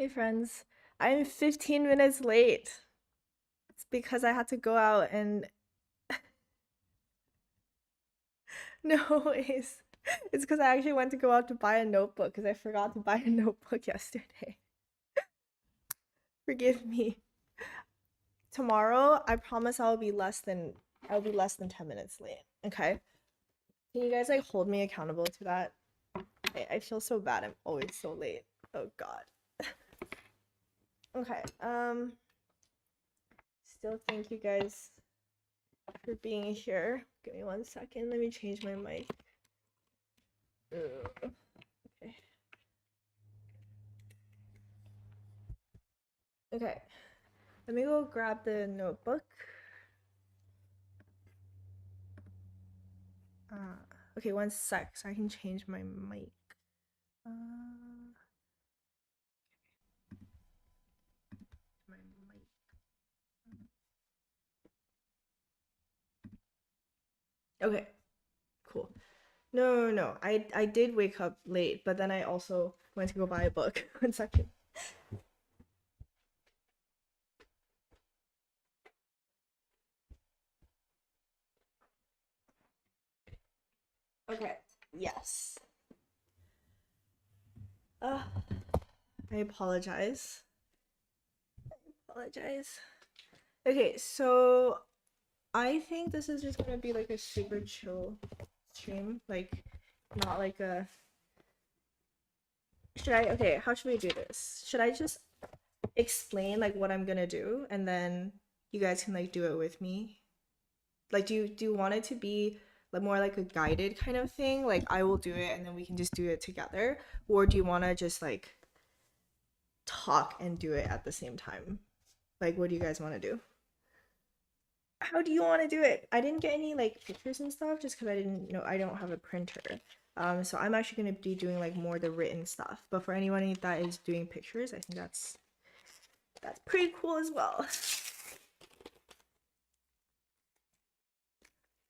Hey friends, I'm 15 minutes late. It's because I had to go out and no, it's because I actually went to go out to buy a notebook because I forgot to buy a notebook yesterday. Forgive me. Tomorrow, I promise I'll be less than 10 minutes late. Okay? Can you guys like hold me accountable to that? I feel so bad. I'm always so late. Oh God. Okay. Still thank you guys for being here. Give me 1 second. Let me change my mic. Okay. Okay. Let me go grab the notebook. Okay, 1 sec, so I can change my mic. My mic. Okay, cool. No. I did wake up late, but then I also went to go buy a book. 1 second. Okay. Yes. I apologize. Okay, so I think this is just gonna be like a super chill stream, like not like a. Okay, how should we do this? Should I just explain like what I'm gonna do and then you guys can like do it with me? Like do you want it to be like more like a guided kind of thing? Like I will do it and then we can just do it together? Or do you wanna just like talk and do it at the same time? Like what do you guys wanna do? How do you want to do it? I didn't get any like pictures and stuff just because I don't have a printer. So I'm actually gonna be doing like more the written stuff. But for anyone that is doing pictures, I think that's pretty cool as well.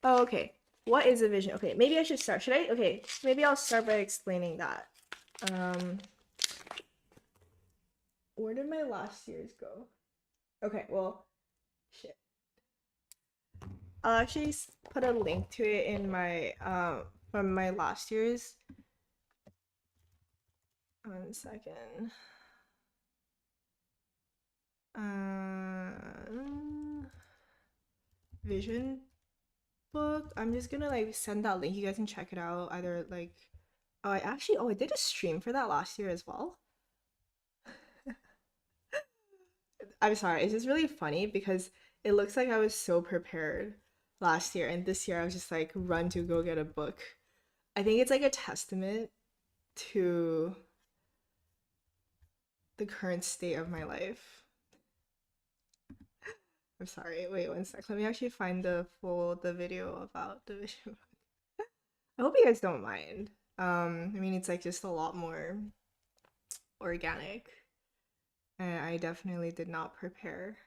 Oh, okay. What is a vision? Okay, maybe I should start. Should I? Okay, maybe I'll start by explaining that. Where did my last year's go? Okay, well, shit. I'll actually put a link to it in my from my last year's. 1 second. Vision book. I'm just gonna like send that link. You guys can check it out. Either like, I did a stream for that last year as well. I'm sorry. It's just really funny because it looks like I was so prepared last year, and this year I was just like run to go get a book. I think it's like a testament to the current state of my life. I'm sorry. Wait 1 sec. Let me actually find the video about the vision book. I hope you guys don't mind. I mean it's like just a lot more organic. And I definitely did not prepare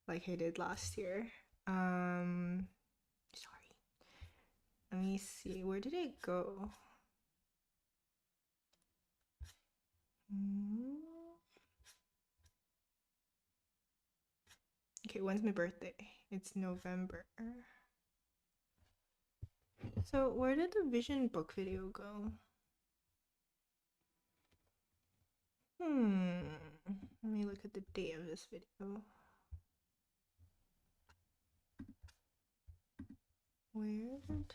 like I did last year. Sorry. Let me see. Where did it go? Okay, when's my birthday? It's November. So where did the vision book video go? Let me look at the date of this video. Where did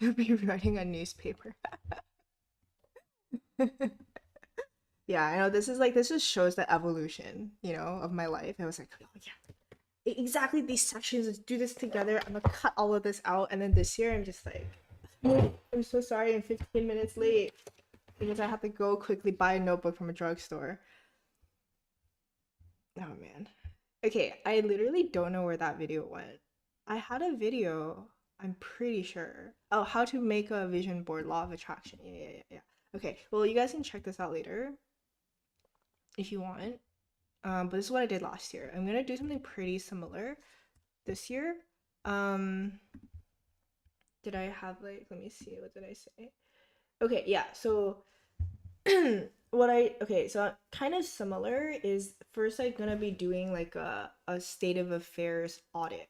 I'll be writing a newspaper? Yeah, I know this just shows the evolution, of my life. I was like, oh yeah, exactly these sections, let's do this together. I'm gonna cut all of this out, and then this year I'm just like, I'm so sorry, I'm 15 minutes late because I have to go quickly buy a notebook from a drugstore. Oh man. Okay, I literally don't know where that video went. I had a video, I'm pretty sure. Oh, how to make a vision board, law of attraction. Yeah. Okay, well, you guys can check this out later if you want. But this is what I did last year. I'm gonna do something pretty similar this year. Did I have like, let me see, what did I say? Okay, yeah, so Okay, so kind of similar is first I'm gonna be doing like a state of affairs audit.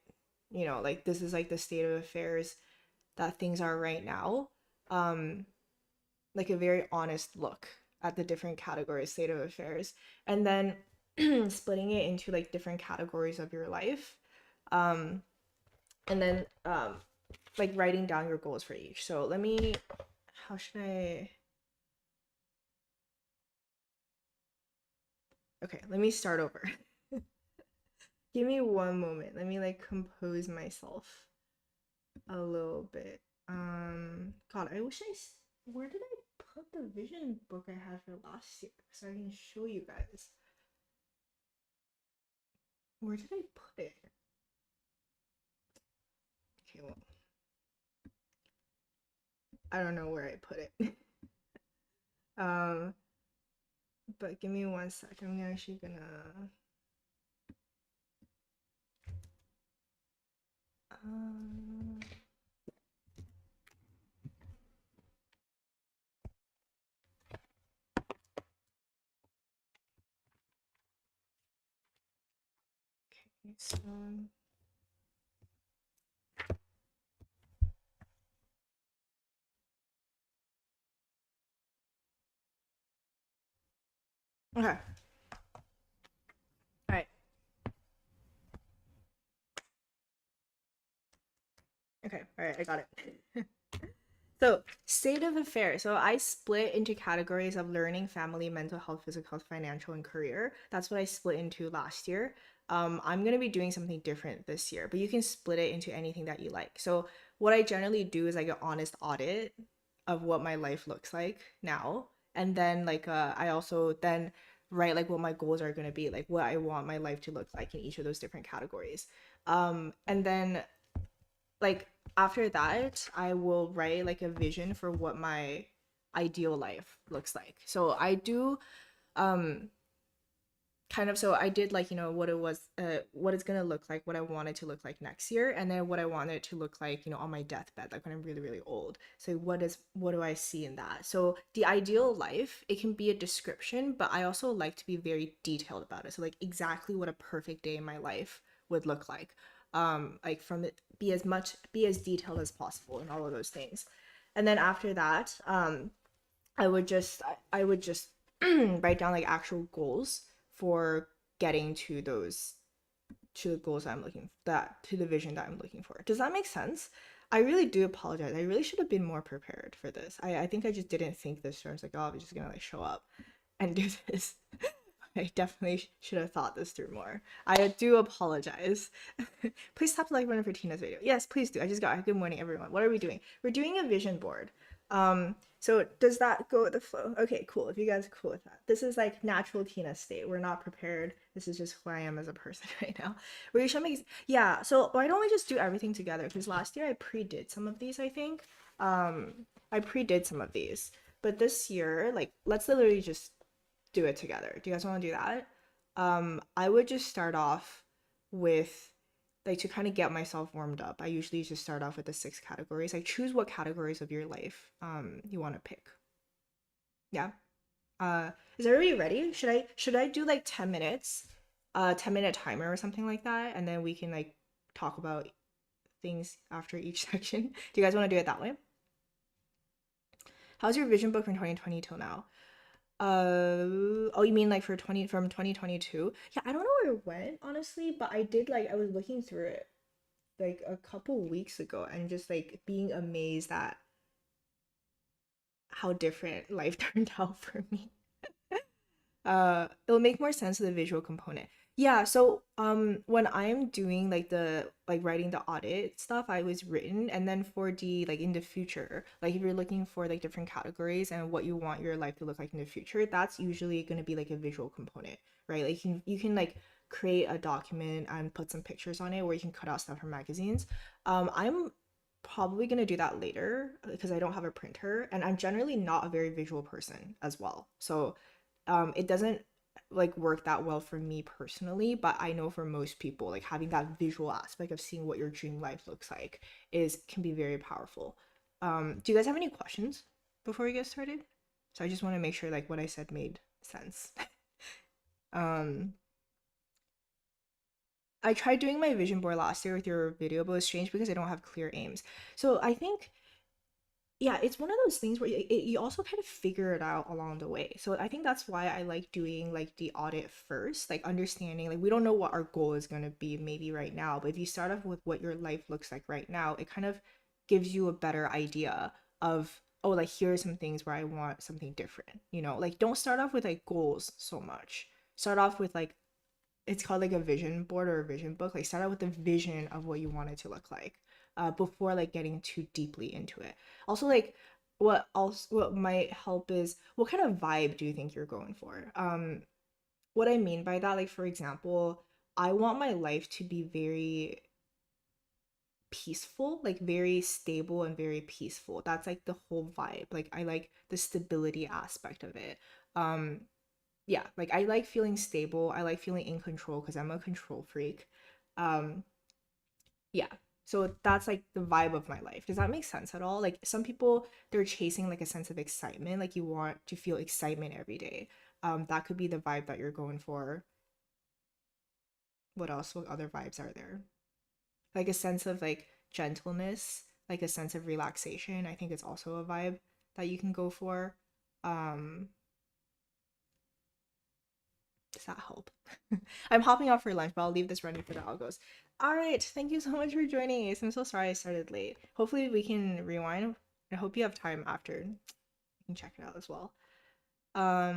Like this is like the state of affairs that things are right now. Um, like a very honest look at the different categories, state of affairs, and then splitting it into like different categories of your life. Um, and then like writing down your goals for each. So how should I okay, let me start over. Give me one moment. Let me like compose myself a little bit. God, I wish where did I put the vision book I had for last year so I can show you guys? Where did I put it? Okay, well, I don't know where I put it. um, but give me one sec. I'm actually gonna. Um, okay, so. Okay. All right. Okay. All right. I got it. So, state of affairs. So, I split into categories of learning, family, mental health, physical health, financial, and career. That's what I split into last year. I'm going to be doing something different this year, but you can split it into anything that you like. So, what I generally do is like an honest audit of what my life looks like now. And then, like, I also then write like what my goals are going to be, like what I want my life to look like in each of those different categories. And then like after that I will write like a vision for what my ideal life looks like. So I do um kind of so I did like what it was what it's gonna look like, what I want it to look like next year, and then what I want it to look like on my deathbed, like when I'm really really old. So what do I see in that? So the ideal life, it can be a description, but I also like to be very detailed about it. So like exactly what a perfect day in my life would look like from it, be as detailed as possible and all of those things. And then after that I would just write down like actual goals for getting to those to the goals I'm looking that to the vision that I'm looking for. Does that make sense? I really do apologize. I really should have been more prepared for this. I think I just didn't think this through. I was like, oh, I'm just gonna like show up and do this. I definitely should have thought this through more. I do apologize. Please stop like running for Tina's video. Yes, please do. I just got good morning, everyone. What are we doing? We're doing a vision board. So does that go with the flow? Okay, cool. If you guys are cool with that. This is like natural Tina state. We're not prepared. This is just who I am as a person right now. We should make yeah, so why don't we just do everything together? Because last year I pre-did some of these, I think. I pre-did some of these. But this year, like let's literally just do it together. Do you guys want to do that? I would just start off with like to kind of get myself warmed up. I usually just start off with the 6 categories. Like choose what categories of your life you want to pick. Yeah. Is everybody ready? Should I do like 10 minutes? 10-minute timer or something like that, and then we can like talk about things after each section. Do you guys want to do it that way? How's your vision book from 2020 till now? Oh, you mean like for 2022? Yeah, I don't know where it went, honestly, but I did like I was looking through it like a couple weeks ago and just like being amazed at how different life turned out for me. It'll make more sense with the visual component. Yeah, so when I'm doing like the like writing the audit stuff, I was written, and then for the like in the future, like if you're looking for like different categories and what you want your life to look like in the future, that's usually going to be like a visual component, right? Like you can like create a document and put some pictures on it, or you can cut out stuff from magazines. I'm probably going to do that later because I don't have a printer, and I'm generally not a very visual person as well. So it doesn't like work that well for me personally, but I know for most people like having that visual aspect of seeing what your dream life looks like is can be very powerful. Do you guys have any questions before we get started? So I just want to make sure like what I said made sense. um I tried doing my vision board last year with your video, but it was strange because I don't have clear aims. So I think, yeah, it's one of those things where you also kind of figure it out along the way. So I think that's why I like doing like the audit first, like understanding like we don't know what our goal is going to be maybe right now, but if you start off with what your life looks like right now, it kind of gives you a better idea of, oh, like here are some things where I want something different, you know? Like don't start off with like goals so much. Start off with like, it's called like a vision board or a vision book. Like start out with the vision of what you want it to look like, before like getting too deeply into it. Also, like what might help is what kind of vibe do you think you're going for? What I mean by that, like for example, I want my life to be very peaceful, like very stable and very peaceful. That's like the whole vibe. Like I like the stability aspect of it. Um, yeah, like I like feeling stable. I like feeling in control because I'm a control freak. Um, yeah. So that's like the vibe of my life. Does that make sense at all? Like some people they're chasing like a sense of excitement, like you want to feel excitement every day. That could be the vibe that you're going for. What else? What other vibes are there? Like a sense of like gentleness, like a sense of relaxation. I think it's also a vibe that you can go for. Um, Does that help? I'm hopping off for lunch, but I'll leave this running for the algos. All right, thank you so much for joining us. I'm so sorry I started late. Hopefully we can rewind. I hope you have time after. You can check it out as well. I'd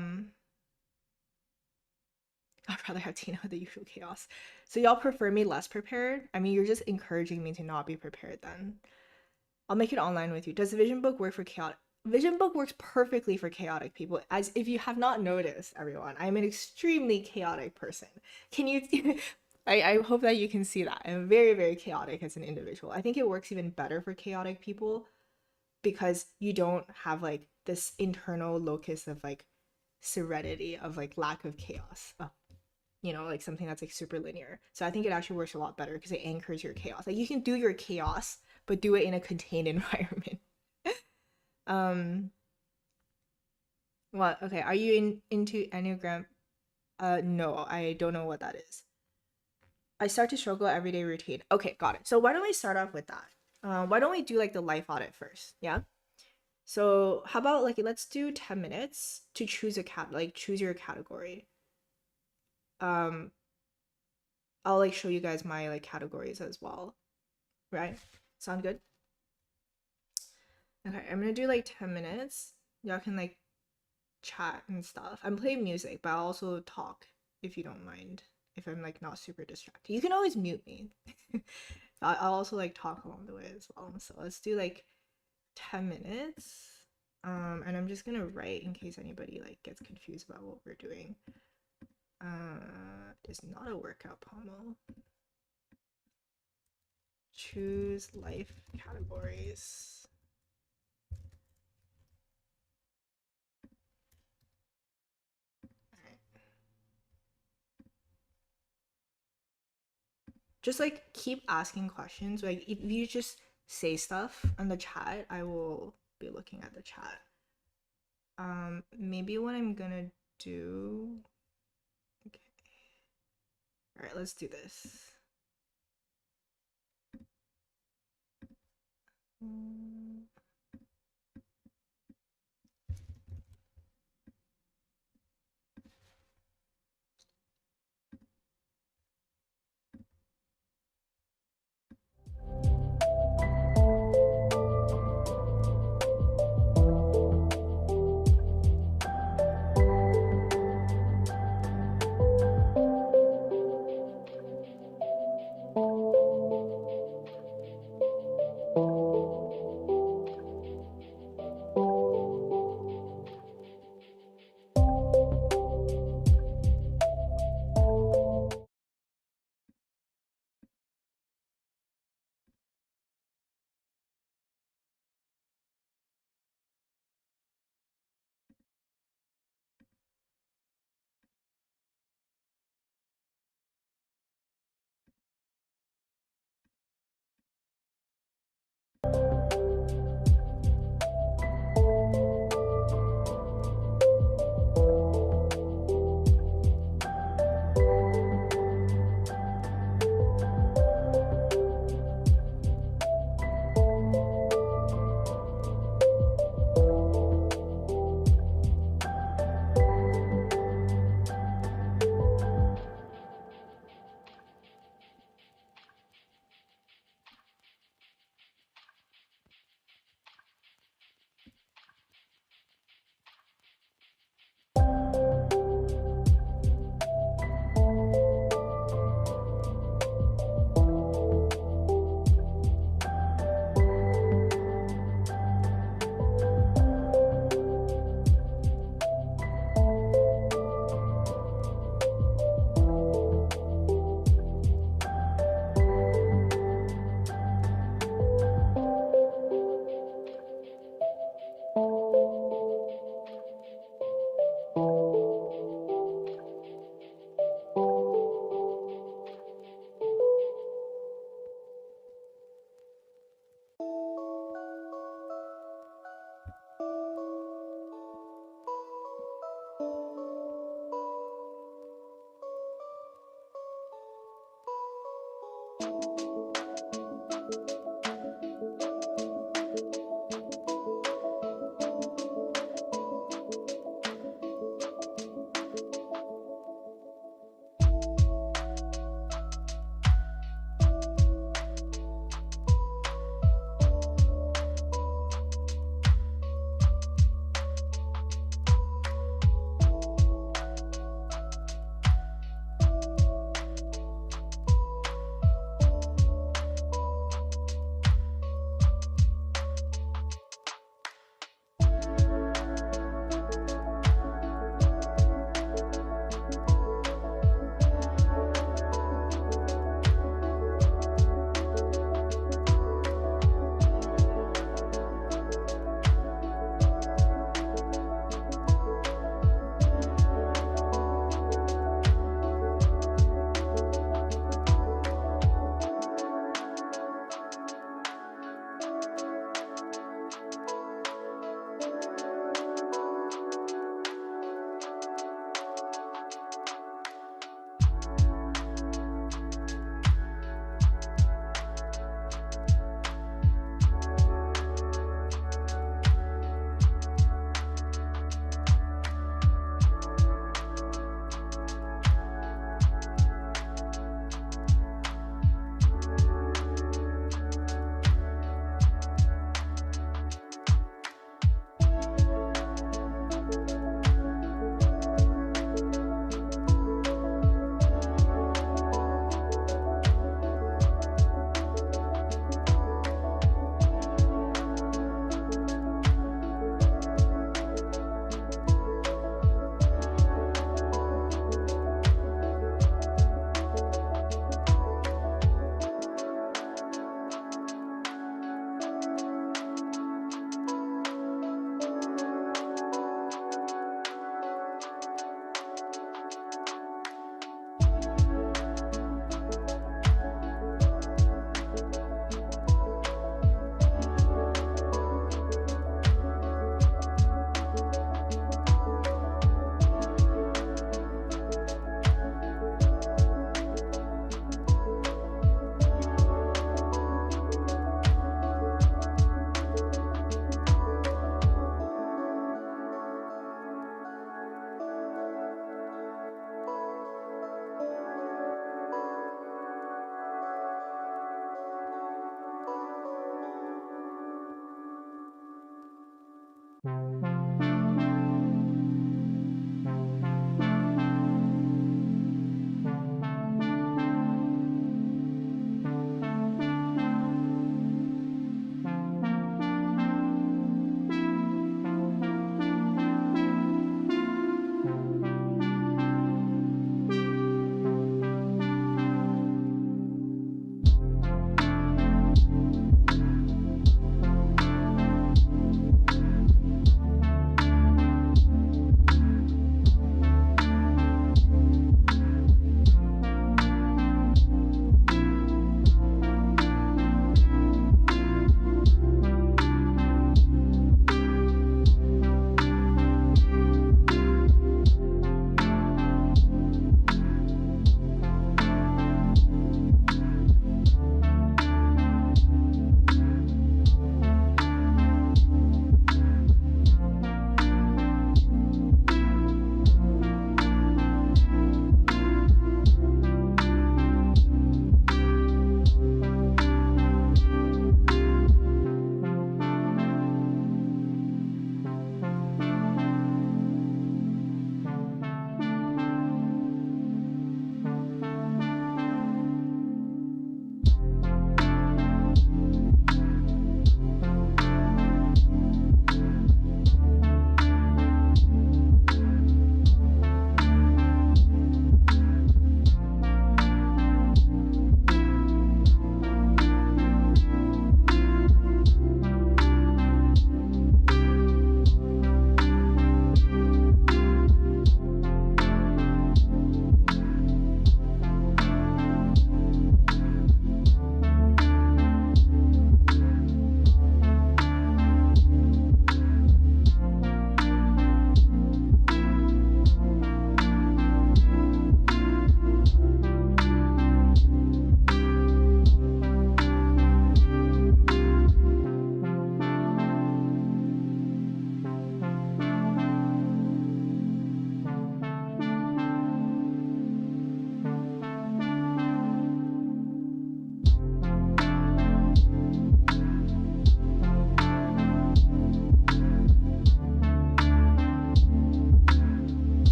rather have Tina with the usual chaos. So y'all prefer me less prepared? I mean, you're just encouraging me to not be prepared then. I'll make it online with you. Does the vision book work for chaotic? Vision book works perfectly for chaotic people. As if you have not noticed, everyone, I'm an extremely chaotic person. Can you? I hope that you can see that. I'm very, very chaotic as an individual. I think it works even better for chaotic people because you don't have like this internal locus of like serenity, of like lack of chaos. You know, like something that's like super linear. So I think it actually works a lot better because it anchors your chaos. Like you can do your chaos, but do it in a contained environment. um what? Okay, are you into Enneagram? No, I don't know what that is. I start to struggle everyday routine. Okay, got it. So why don't we start off with that? Why don't we do like the life audit first? Yeah. So how about like let's do 10 minutes to choose a like choose your category. Um, I'll like show you guys my like categories as well. Right? Sound good? Okay, I'm gonna do like 10 minutes. Y'all can like chat and stuff. I'm playing music, but I'll also talk if you don't mind. If I'm like not super distracted, you can always mute me. I'll also like talk along the way as well. So let's do like 10 minutes. And I'm just gonna write in case anybody like gets confused about what we're doing. It's not a workout, Pomo. Choose life categories. Just like keep asking questions. Like if you just say stuff on the chat, I will be looking at the chat. Maybe what I'm gonna do. Okay. All right, let's do this.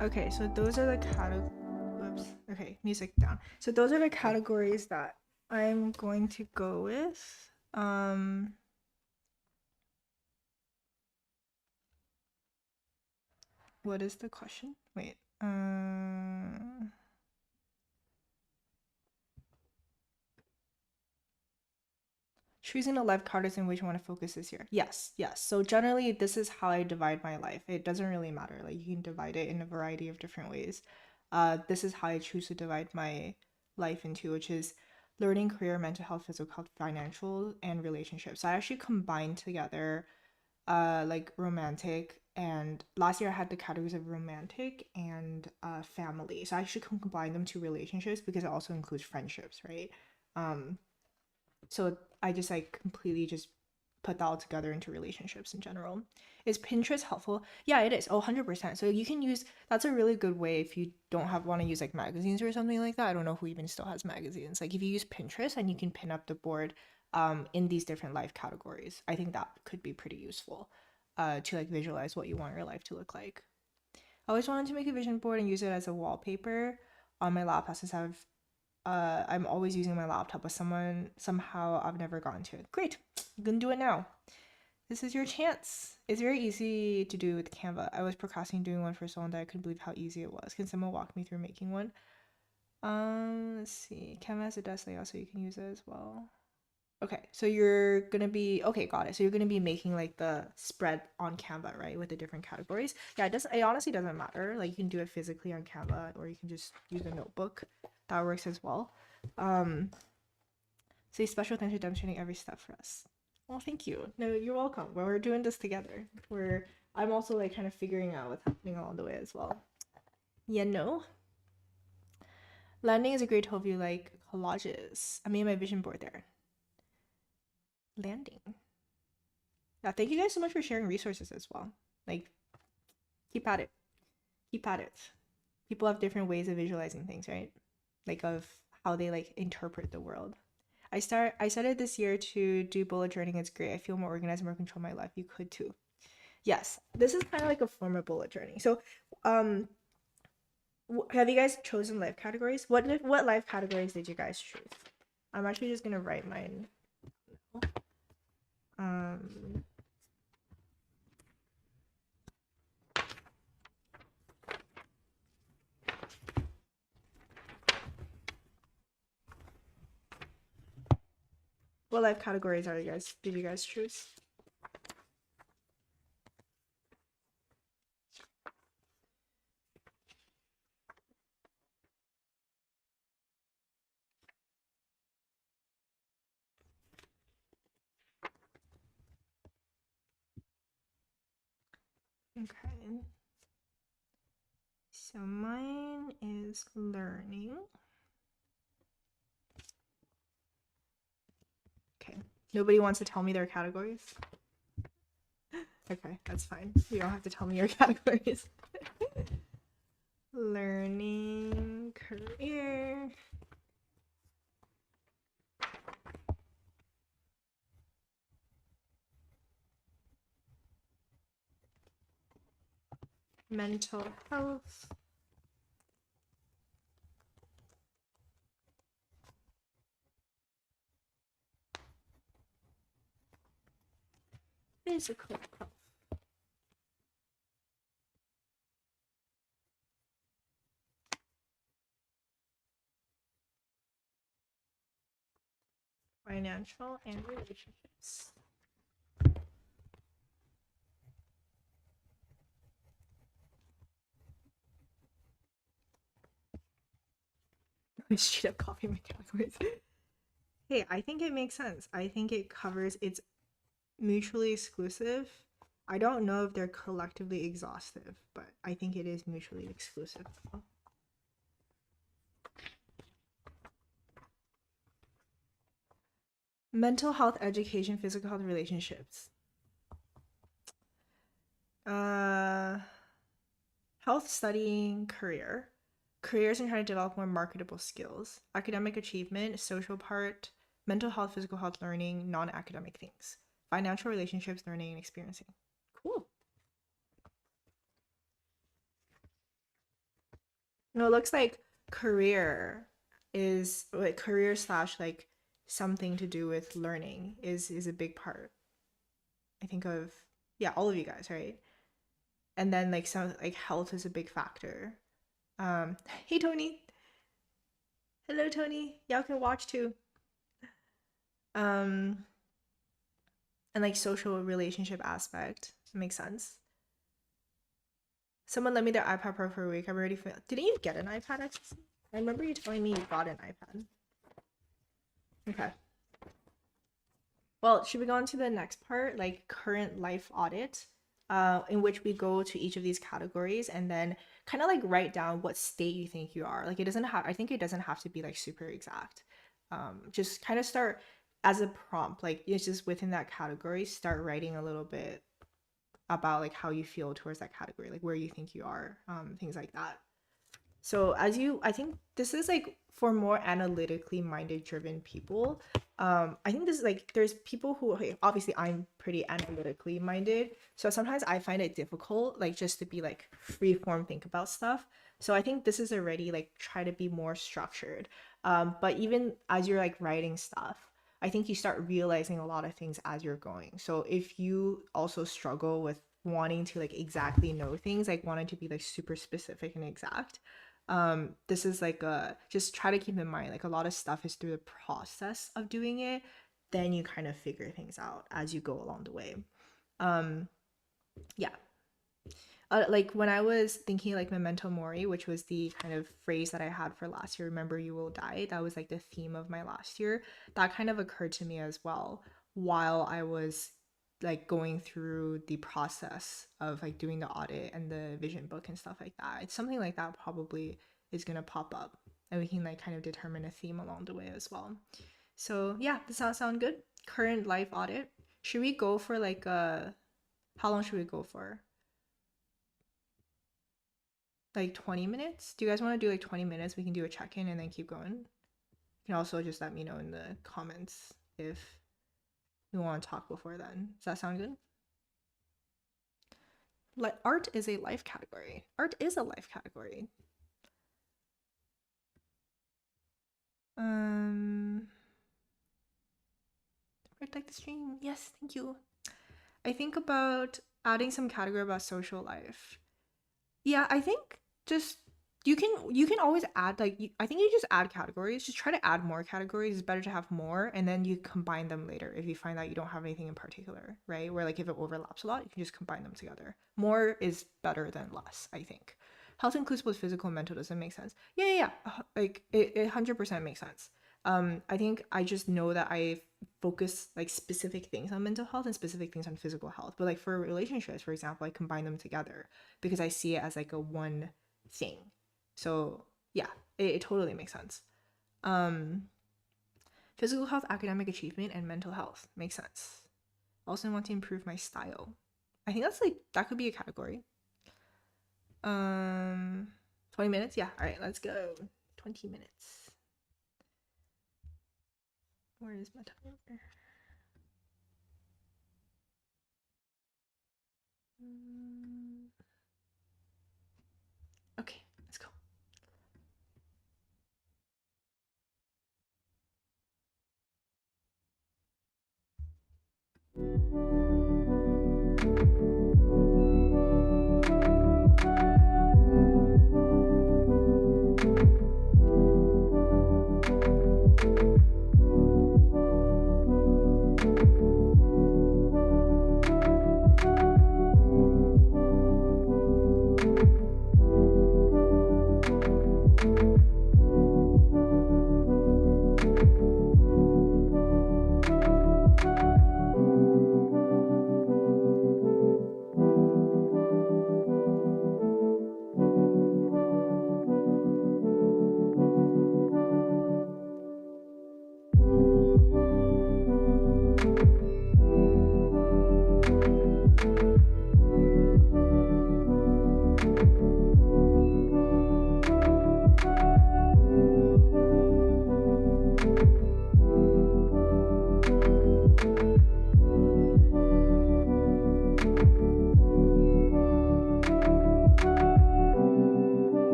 Okay, so those are the whoops. Okay, music down. So those are the categories that I'm going to go with. What is the question? Wait. Choosing the life categories in which you want to focus this year. Yes, yes. So generally, this is how I divide my life. It doesn't really matter. Like, you can divide it in a variety of different ways. This is how I choose to divide my life into, which is learning, career, mental health, physical health, financial, and relationships. So I actually combined together like romantic, and last year I had the categories of romantic and family. So I actually can combine them to relationships because it also includes friendships, right? So I just like completely just put that all together into relationships in general. Is Pinterest helpful? Yeah, it is. Oh, 100%. So you can use, that's a really good way if you don't want to use like magazines or something like that. I don't know who even still has magazines. Like if you use Pinterest and you can pin up the board in these different life categories, I think that could be pretty useful to like visualize what you want your life to look like. I always wanted to make a vision board and use it as a wallpaper on my laptop since I'm always using my laptop, but somehow I've never gotten to it. Great, I'm gonna do it now. This is your chance. It's very easy to do with Canva. I was procrastinating doing one for so long that I couldn't believe how easy it was. Can someone walk me through making one? Let's see. Canva has a desk layout, so you can use it as well. Okay, so you're gonna be okay, got it. So you're gonna be making like the spread on Canva, right, with the different categories. Yeah, it honestly doesn't matter. Like you can do it physically on Canva, or you can just use a notebook. That works as well. Say special thanks for demonstrating every step for us. Well, thank you. No, you're welcome. Well, we're doing this together. I'm also like kind of figuring out what's happening along the way as well. Yeah, no. Landing is a great tool if you like collages. I made my vision board there. Landing. Yeah, thank you guys so much for sharing resources as well. Like, keep at it. Keep at it. People have different ways of visualizing things, right? Like of how they like interpret the world. I started this year to do bullet journaling. It's great. I feel more organized, more control my life. You could too. Yes, this is kind of like a form of bullet journaling. So, have you guys chosen life categories? What life categories did you guys choose? I'm actually just gonna write mine. What life categories did you guys choose? Okay. So mine is learning. Okay. Nobody wants to tell me their categories? Okay, that's fine. You don't have to tell me your categories. Learning, career. Mental health. Physical health. Financial and relationships. Straight up copy my categories. Hey, I think it makes sense. I think it's mutually exclusive. I don't know if they're collectively exhaustive, but I think it is mutually exclusive. Mental health, education, physical health, relationships. Health, studying, career. Careers and trying to develop more marketable skills. Academic achievement, social part, mental health, physical health, learning, non-academic things. Financial, relationships, learning, and experiencing. Cool. No, it looks like career is like career slash like something to do with learning is a big part. I think of, yeah, all of you guys, right? And then like some like health is a big factor. Hey Tony. Hello Tony. Y'all can watch too. Um and like social relationship aspect. Makes sense. Someone lent me their iPad Pro for a week. I'm already didn't you get an iPad actually? I remember you telling me you got an iPad. Okay. Well, should we go on to the next part, like current life audit, in which we go to each of these categories and then kind of like write down what state you think you are. Like it doesn't have, I think it doesn't have to be like super exact. Just kind of start as a prompt, like it's just within that category, start writing a little bit about like how you feel towards that category, like where you think you are, things like that. So I think this is like for more analytically minded driven people. I think this is like there's people who obviously I'm pretty analytically minded, so sometimes I find it difficult like just to be like free form think about stuff. So I think this is already like try to be more structured. But even as you're like writing stuff, I think you start realizing a lot of things as you're going. So if you also struggle with wanting to like exactly know things, like wanting to be like super specific and exact, this is like a just try to keep in mind like a lot of stuff is through the process of doing it, then you kind of figure things out as you go along the way. Yeah. Like when I was thinking like memento mori, which was the kind of phrase that I had for last year, remember you will die, that was like the theme of my last year, that kind of occurred to me as well while I was like going through the process of like doing the audit and the vision book and stuff like that. It's something like that probably is going to pop up and we can like kind of determine a theme along the way as well. So yeah, does that sound good? Current life audit. Should we go for like how long should we go for? Like 20 minutes? Do you guys want to do like 20 minutes? We can do a check-in and then keep going. You can also just let me know in the comments if you want to talk before then. Does that sound good? Like art is a life category. Art is a life category. Like the stream. Yes, thank you. I think about adding some category about social life. Yeah, I think just you can always add like I think you just add categories. Just try to add more categories. It's better to have more and then you combine them later if you find that you don't have anything in particular, right? Where like if it overlaps a lot, you can just combine them together. More is better than less, I think. Health includes both physical and mental. Does it make sense? Yeah. Like it 100% makes sense. I think I just know that I focus like specific things on mental health and specific things on physical health. But like for relationships, for example, I combine them together because I see it as like a one thing. So yeah, it totally makes sense. Physical health, academic achievement, and mental health makes sense. Also want to improve my style. I think that's like that could be a category. 20 minutes? Yeah, all right, let's go. 20 minutes. Where is my timer? Okay, let's go.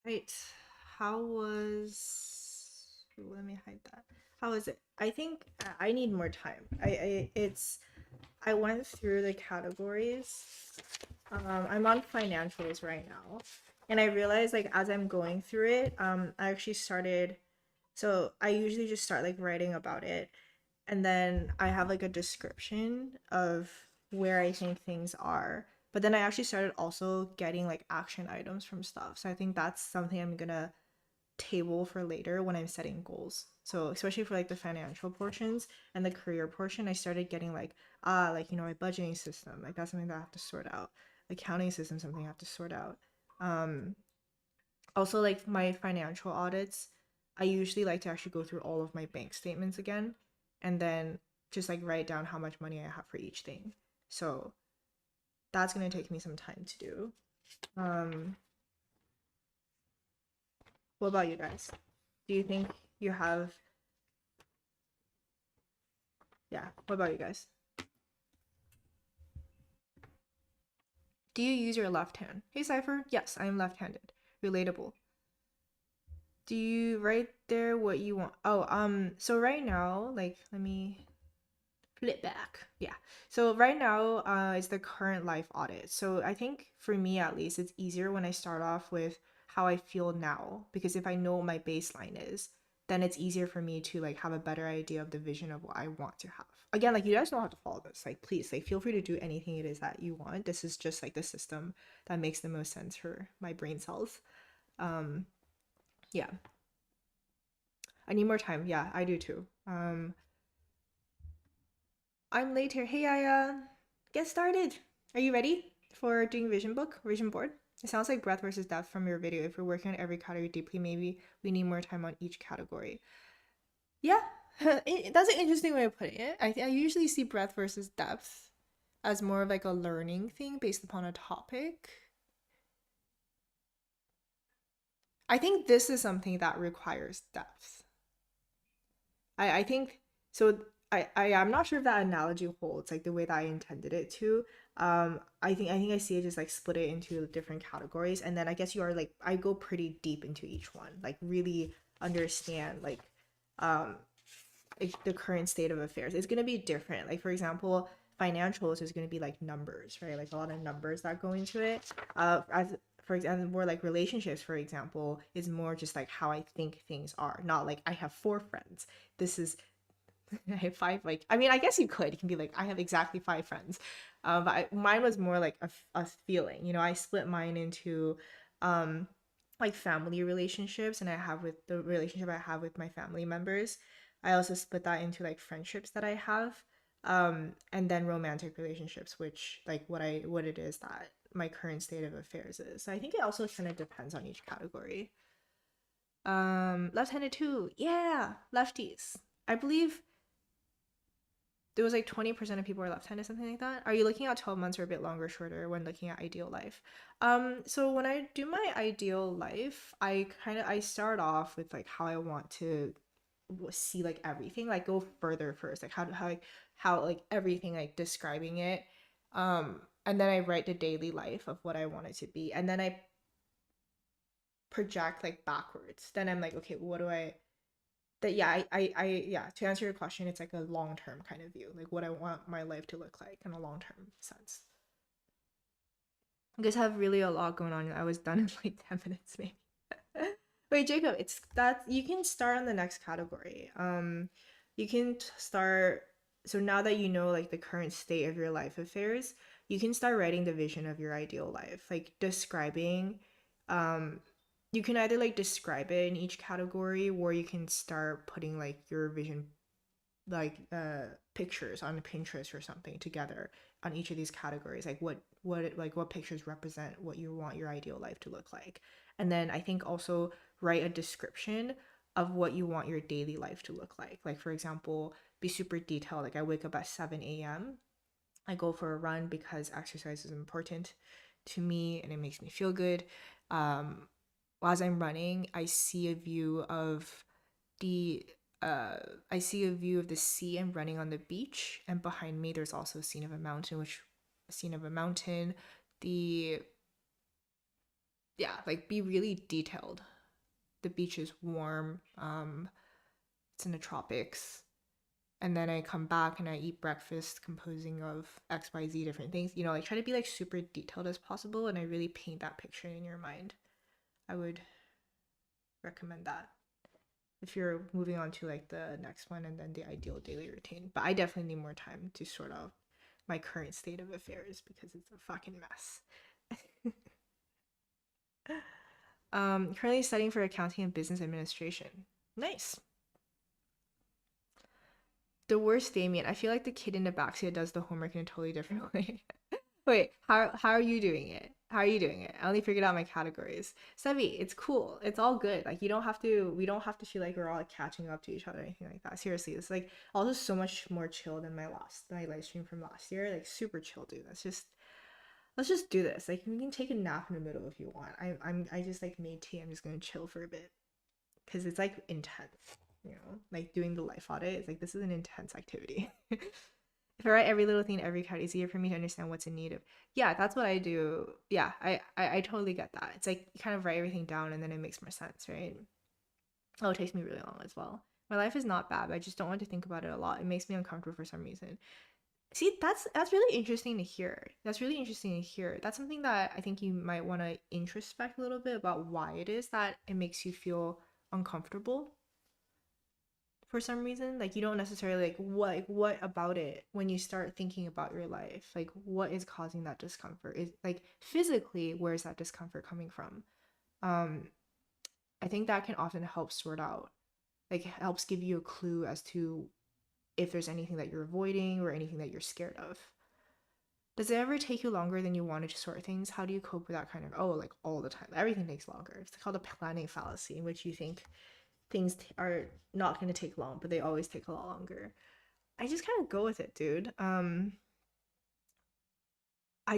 Right. How was let me hide that. How was it? I think I need more time. I went through the categories. I'm on financials right now. And I realized like as I'm going through it, I actually started so I usually just start like writing about it, and then I have like a description of where I think things are. But then I actually started also getting like action items from stuff. So I think that's something I'm gonna table for later when I'm setting goals. So especially for like the financial portions and the career portion, I started getting like like a budgeting system. Like that's something that I have to sort out. Accounting system, something I have to sort out. Um Also like my financial audits, I usually like to actually go through all of my bank statements again and then just like write down how much money I have for each thing. So that's gonna take me some time to do. Um what about you guys? Do you think you have yeah, what about you guys? Do you use your left hand? Hey Cypher, yes, I am left-handed. Relatable. Do you write there what you want? Oh, so right now, like let me flip back. Yeah. So right now, is the current life audit. So I think for me at least, it's easier when I start off with how I feel now, because if I know what my baseline is, then it's easier for me to like have a better idea of the vision of what I want to have. Again, like you guys don't have to follow this. Like please, like feel free to do anything it is that you want. This is just like the system that makes the most sense for my brain cells. Um, yeah. I need more time. Yeah, I do too. I'm late here. Hey, get started. Are you ready for doing vision board? It sounds like breadth versus depth from your video. If we're working on every category deeply, maybe we need more time on each category. Yeah, that's an interesting way of putting it. I usually see breadth versus depth as more of like a learning thing based upon a topic. I think this is something that requires depth. I think so. I'm not sure if that analogy holds like the way that I intended it to. I think I see it just like split it into different categories, and then I guess you are like I go pretty deep into each one, like really understand um like the current state of affairs. It's gonna be different. Like for example, financials is gonna be like numbers, right? Like a lot of numbers that go into it. As for example, more like relationships, for example, is more just like how I think things are, not like I have four friends. This is I have five. Like, I mean, I guess you could. You can be like, I have exactly five friends. Mine was more like a feeling. I split mine into, um, like family relationships, and I have with the relationship I have with my family members. I also split that into like friendships that I have, and then romantic relationships, which like what it is that my current state of affairs is. So I think it also kind of depends on each category. Left-handed too. Yeah, lefties. I believe there was like 20% of people are left-handed, something like that. Are you looking at 12 months or a bit longer, shorter when looking at ideal life? So when I do my ideal life, I start off with like how I want to see like everything, like go further first, like how like everything, like describing it. And then I write the daily life of what I want it to be, and then I project like backwards. Then I'm like, okay, what do I that yeah yeah, to answer your question, it's like a long-term kind of view, like what I want my life to look like in a long-term sense. You guys have really a lot going on. I was done in like 10 minutes maybe. Wait, Jacob, it's that you can start on the next category. You can start, so now that you know like the current state of your life affairs, you can start writing the vision of your ideal life, like describing. um you can either like describe it in each category, or you can start putting like your vision, like pictures on Pinterest or something together on each of these categories, like what pictures represent what you want your ideal life to look like. And then I think also write a description of what you want your daily life to look like for example, be super detailed. Like I wake up at 7 a.m. I go for a run because exercise is important to me and it makes me feel good. um as I'm running, the uh I see a view of the sea and running on the beach, and behind me there's also a scene of a mountain, the yeah, like be really detailed. The beach is warm. It's in the tropics. And then I come back and I eat breakfast composing of XYZ different things. You know, like try to be like super detailed as possible, and I really paint that picture in your mind. I would recommend that if you're moving on to like the next one and then the ideal daily routine. But I definitely need more time to sort out my current state of affairs because it's a fucking mess. Currently studying for accounting and business administration. Nice. The worst Damien. I feel like the kid in the backseat does the homework in a totally different way. Wait, how are you doing it? How are you doing it? I only figured out my categories. Sevi, it's cool. It's all good. Like we don't have to feel like we're all like, catching up to each other or anything like that. Seriously, it's like also so much more chill than my live stream from last year. Like super chill, dude. Let's just do this. Like we can take a nap in the middle if you want. I just like made tea. I'm just gonna chill for a bit. Cause it's like intense, you know? Like doing the life audit, it's like this is an intense activity. If I write every little thing in every card, it's easier for me to understand what's in need of. Yeah, that's what I do. Yeah, I totally get that. It's like you kind of write everything down and then it makes more sense, right? Oh, it takes me really long as well. My life is not bad, but I just don't want to think about it a lot. It makes me uncomfortable for some reason. See, that's really interesting to hear. That's really interesting to hear. That's something that I think you might want to introspect a little bit about why it is that it makes you feel uncomfortable for some reason. Like you don't necessarily what about it when you start thinking about your life, like what is causing that discomfort, is like physically where's that discomfort coming from. I think that can often help sort out, like helps give you a clue as to if there's anything that you're avoiding or anything that you're scared of. Does it ever take you longer than you wanted to sort things? How do you cope with that kind of like all the time? Everything takes longer. It's called a planning fallacy, in which you think things are not going to take long, but they always take a lot longer. I just kind of go with it, dude. I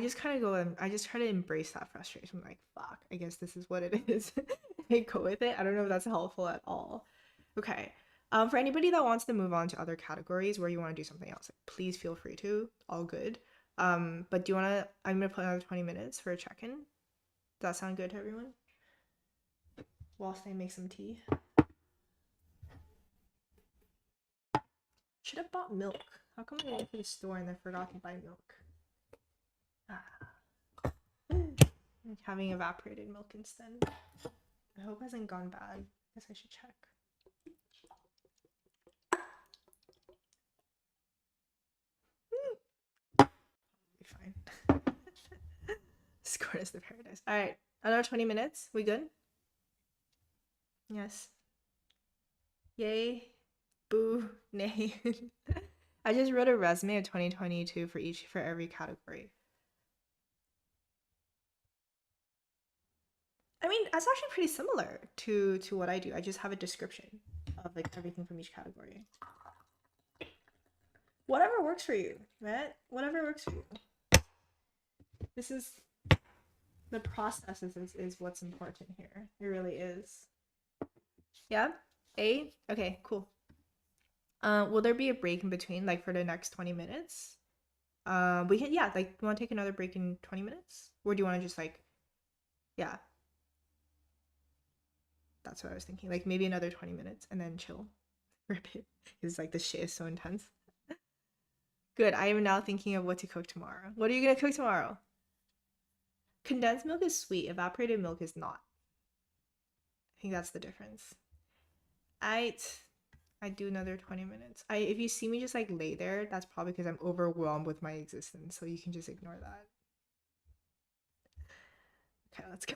just kind of go and I just try to embrace that frustration. I'm like, fuck, I guess this is what it is. I go with it. I don't know if that's helpful at all. Okay. For anybody that wants to move on to other categories where you want to do something else, like, please feel free to. All good. But do you want to? I'm gonna put another 20 minutes for a check-in. Does that sound good to everyone? Whilst I make some tea. Should have bought milk. How come I went to the store and I forgot to buy milk? I'm having evaporated milk instead. I hope it hasn't gone bad. I guess I should check. Be fine. Score is the paradise. All right, another 20 minutes. We good? Yes. Yay. Boo. Nay. I just wrote a resume of 2022 for every category. I mean, that's actually pretty similar to what I do. I just have a description of like everything from each category. Whatever works for you, right? Whatever works for you. This is the process is what's important here. It really is. Yeah? A? Okay, cool. Will there be a break in between, like for the next 20 minutes? We can, yeah, like, you want to take another break in 20 minutes? Or do you want to just like, yeah. That's what I was thinking. Like maybe another 20 minutes and then chill for a bit. Because like the shit is so intense. Good. I am now thinking of what to cook tomorrow. What are you going to cook tomorrow? Condensed milk is sweet. Evaporated milk is not. I think that's the difference. I do another 20 minutes. If you see me just like lay there, that's probably because I'm overwhelmed with my existence. So you can just ignore that. Okay, let's go.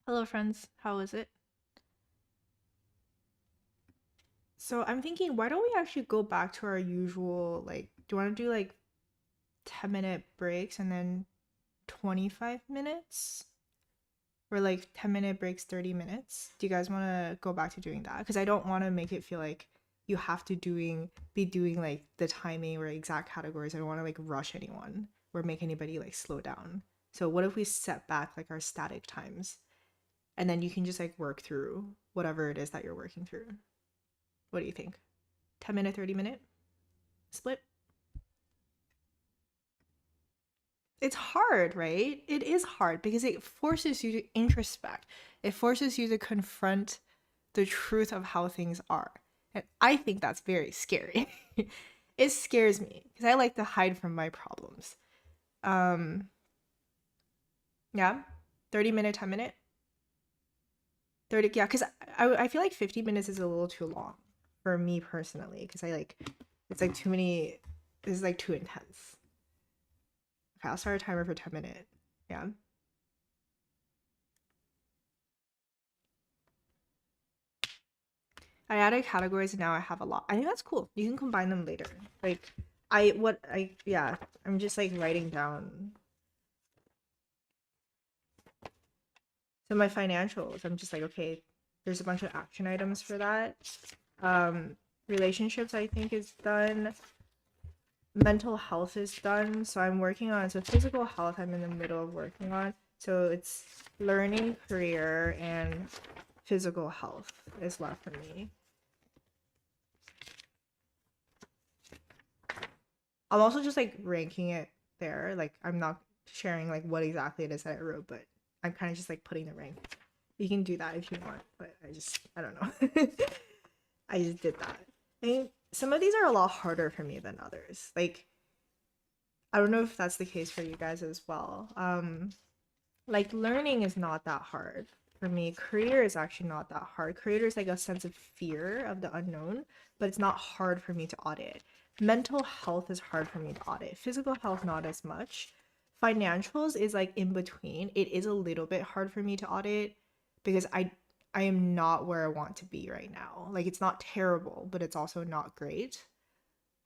Hello, friends. How is it? So I'm thinking, why don't we actually go back to our usual, like, do you want to do like 10-minute breaks and then 25 minutes? Or like 10-minute breaks, 30 minutes? Do you guys want to go back to doing that? Because I don't want to make it feel like you have to be doing like the timing or exact categories. I don't want to like rush anyone or make anybody like slow down. So what if we set back like our static times and then you can just like work through whatever it is that you're working through? What do you think? 10-minute, 30-minute split? It's hard, right? It is hard because it forces you to introspect. It forces you to confront the truth of how things are. And I think that's very scary. It scares me because I like to hide from my problems. Um yeah. 30-minute, 10-minute. 30, yeah, because I feel like 50 minutes is a little too long for me personally because I like it's like too many, this is like too intense. Okay, I'll start a timer for 10 minutes. Yeah. I added categories and now I have a lot. I think that's cool. You can combine them later. Like yeah, I'm just like writing down. So my financials, I'm just like, okay, there's a bunch of action items for that. Relationships I think is done. Mental health is done. So I'm working on, so physical health I'm in the middle of working on. So it's learning, career, and physical health is left for me. I'm also just like ranking it there. Like I'm not sharing like what exactly it is that I wrote, but I'm kind of just like putting the rank. You can do that if you want, but I don't know. I just did that. I mean, some of these are a lot harder for me than others. Like I don't know if that's the case for you guys as well. Like learning is not that hard for me. Career is actually not that hard. Career is like a sense of fear of the unknown, but it's not hard for me to audit. Mental health is hard for me to audit. Physical health, not as much. Financials is like in between. It is a little bit hard for me to audit because I am not where I want to be right now. Like it's not terrible, but it's also not great.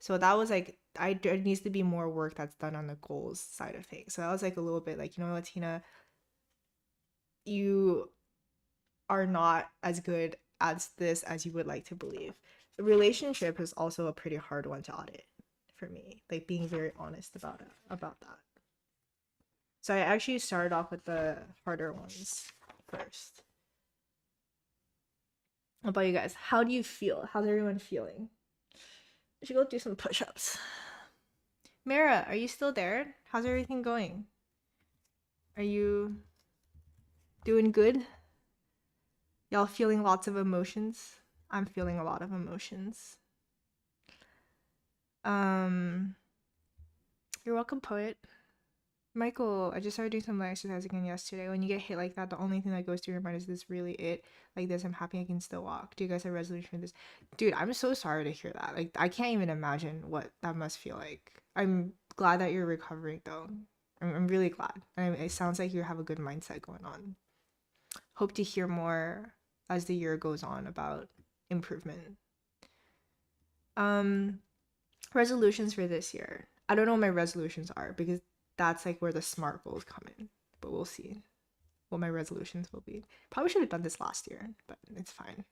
So that was like there needs to be more work that's done on the goals side of things. So that was like a little bit like, you know what, Tina, you are not as good at this as you would like to believe. The relationship is also a pretty hard one to audit for me, like being very honest about that. So I actually started off with the harder ones first. What about you guys? How do you feel? How's everyone feeling? I should go do some push-ups. Mara, are you still there? How's everything going? Are you doing good? Y'all feeling lots of emotions? I'm feeling a lot of emotions. You're welcome, poet. Michael, I just started doing some light exercise again yesterday. When you get hit like that, the only thing that goes through your mind is this really it? Like this, I'm happy I can still walk. Do you guys have a resolution for this? Dude, I'm so sorry to hear that. Like, I can't even imagine what that must feel like. I'm glad that you're recovering though. I'm really glad. It sounds like you have a good mindset going on. Hope to hear more as the year goes on about improvement. Resolutions for this year. I don't know what my resolutions are because that's like where the SMART goals come in. But we'll see what my resolutions will be. Probably should have done this last year, but it's fine.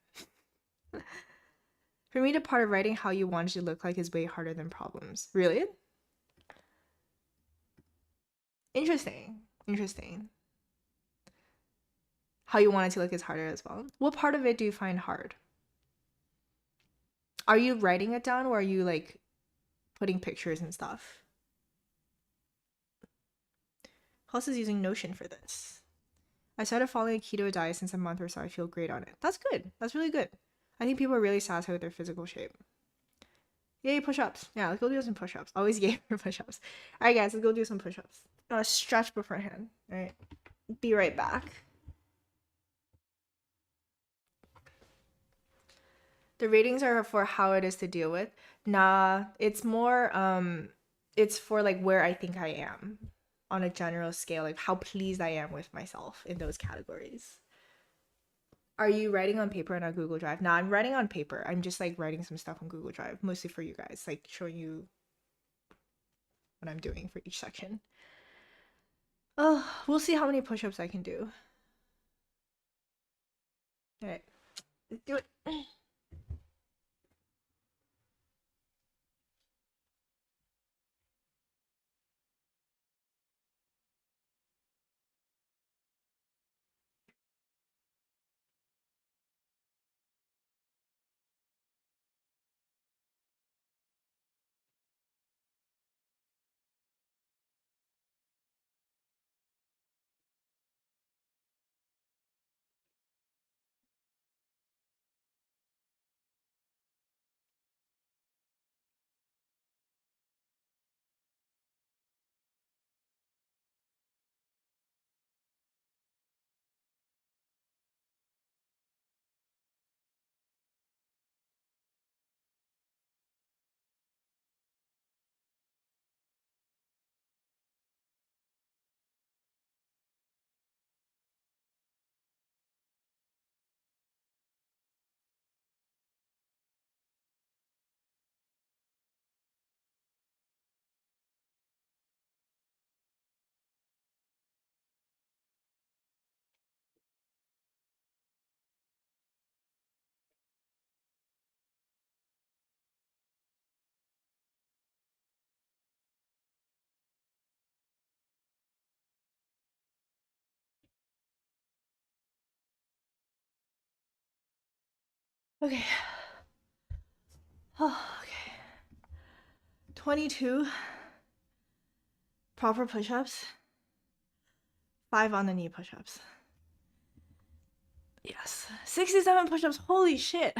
For me, the part of writing how you want it to look like is way harder than problems. Really? Interesting. Interesting. How you want it to look is harder as well. What part of it do you find hard? Are you writing it down or are you like putting pictures and stuff? Plus is using Notion for this. I started following a keto diet since a month or so. I feel great on it. That's good. That's really good. I think people are really satisfied with their physical shape. Yay, push-ups. Yeah, let's go do some push-ups. Always yay for push-ups. All right, guys, let's go do some push-ups. Stretch beforehand. All right. Be right back. The ratings are for how it is to deal with. Nah, it's more it's for like where I think I am on a general scale, like how pleased I am with myself in those categories. Are you writing on paper and on Google Drive? No, I'm writing on paper. I'm just like writing some stuff on Google Drive, mostly for you guys, like showing you what I'm doing for each section. Oh, we'll see how many push-ups I can do. All right, let's do it. Okay. Oh, okay. 22 proper push-ups. 5 on the knee push-ups. Yes. 67 push-ups. Holy shit.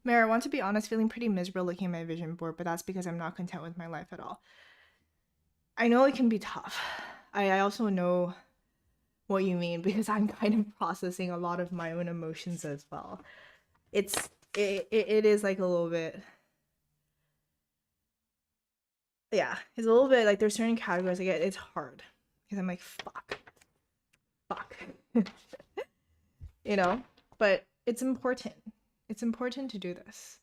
Mary, I want to be honest, feeling pretty miserable looking at my vision board, but that's because I'm not content with my life at all. I know it can be tough. I also know what you mean because I'm kind of processing a lot of my own emotions as well. It is like a little bit, yeah, it's a little bit like there's certain categories like it's hard because I'm like fuck, you know. But it's important. It's important to do this.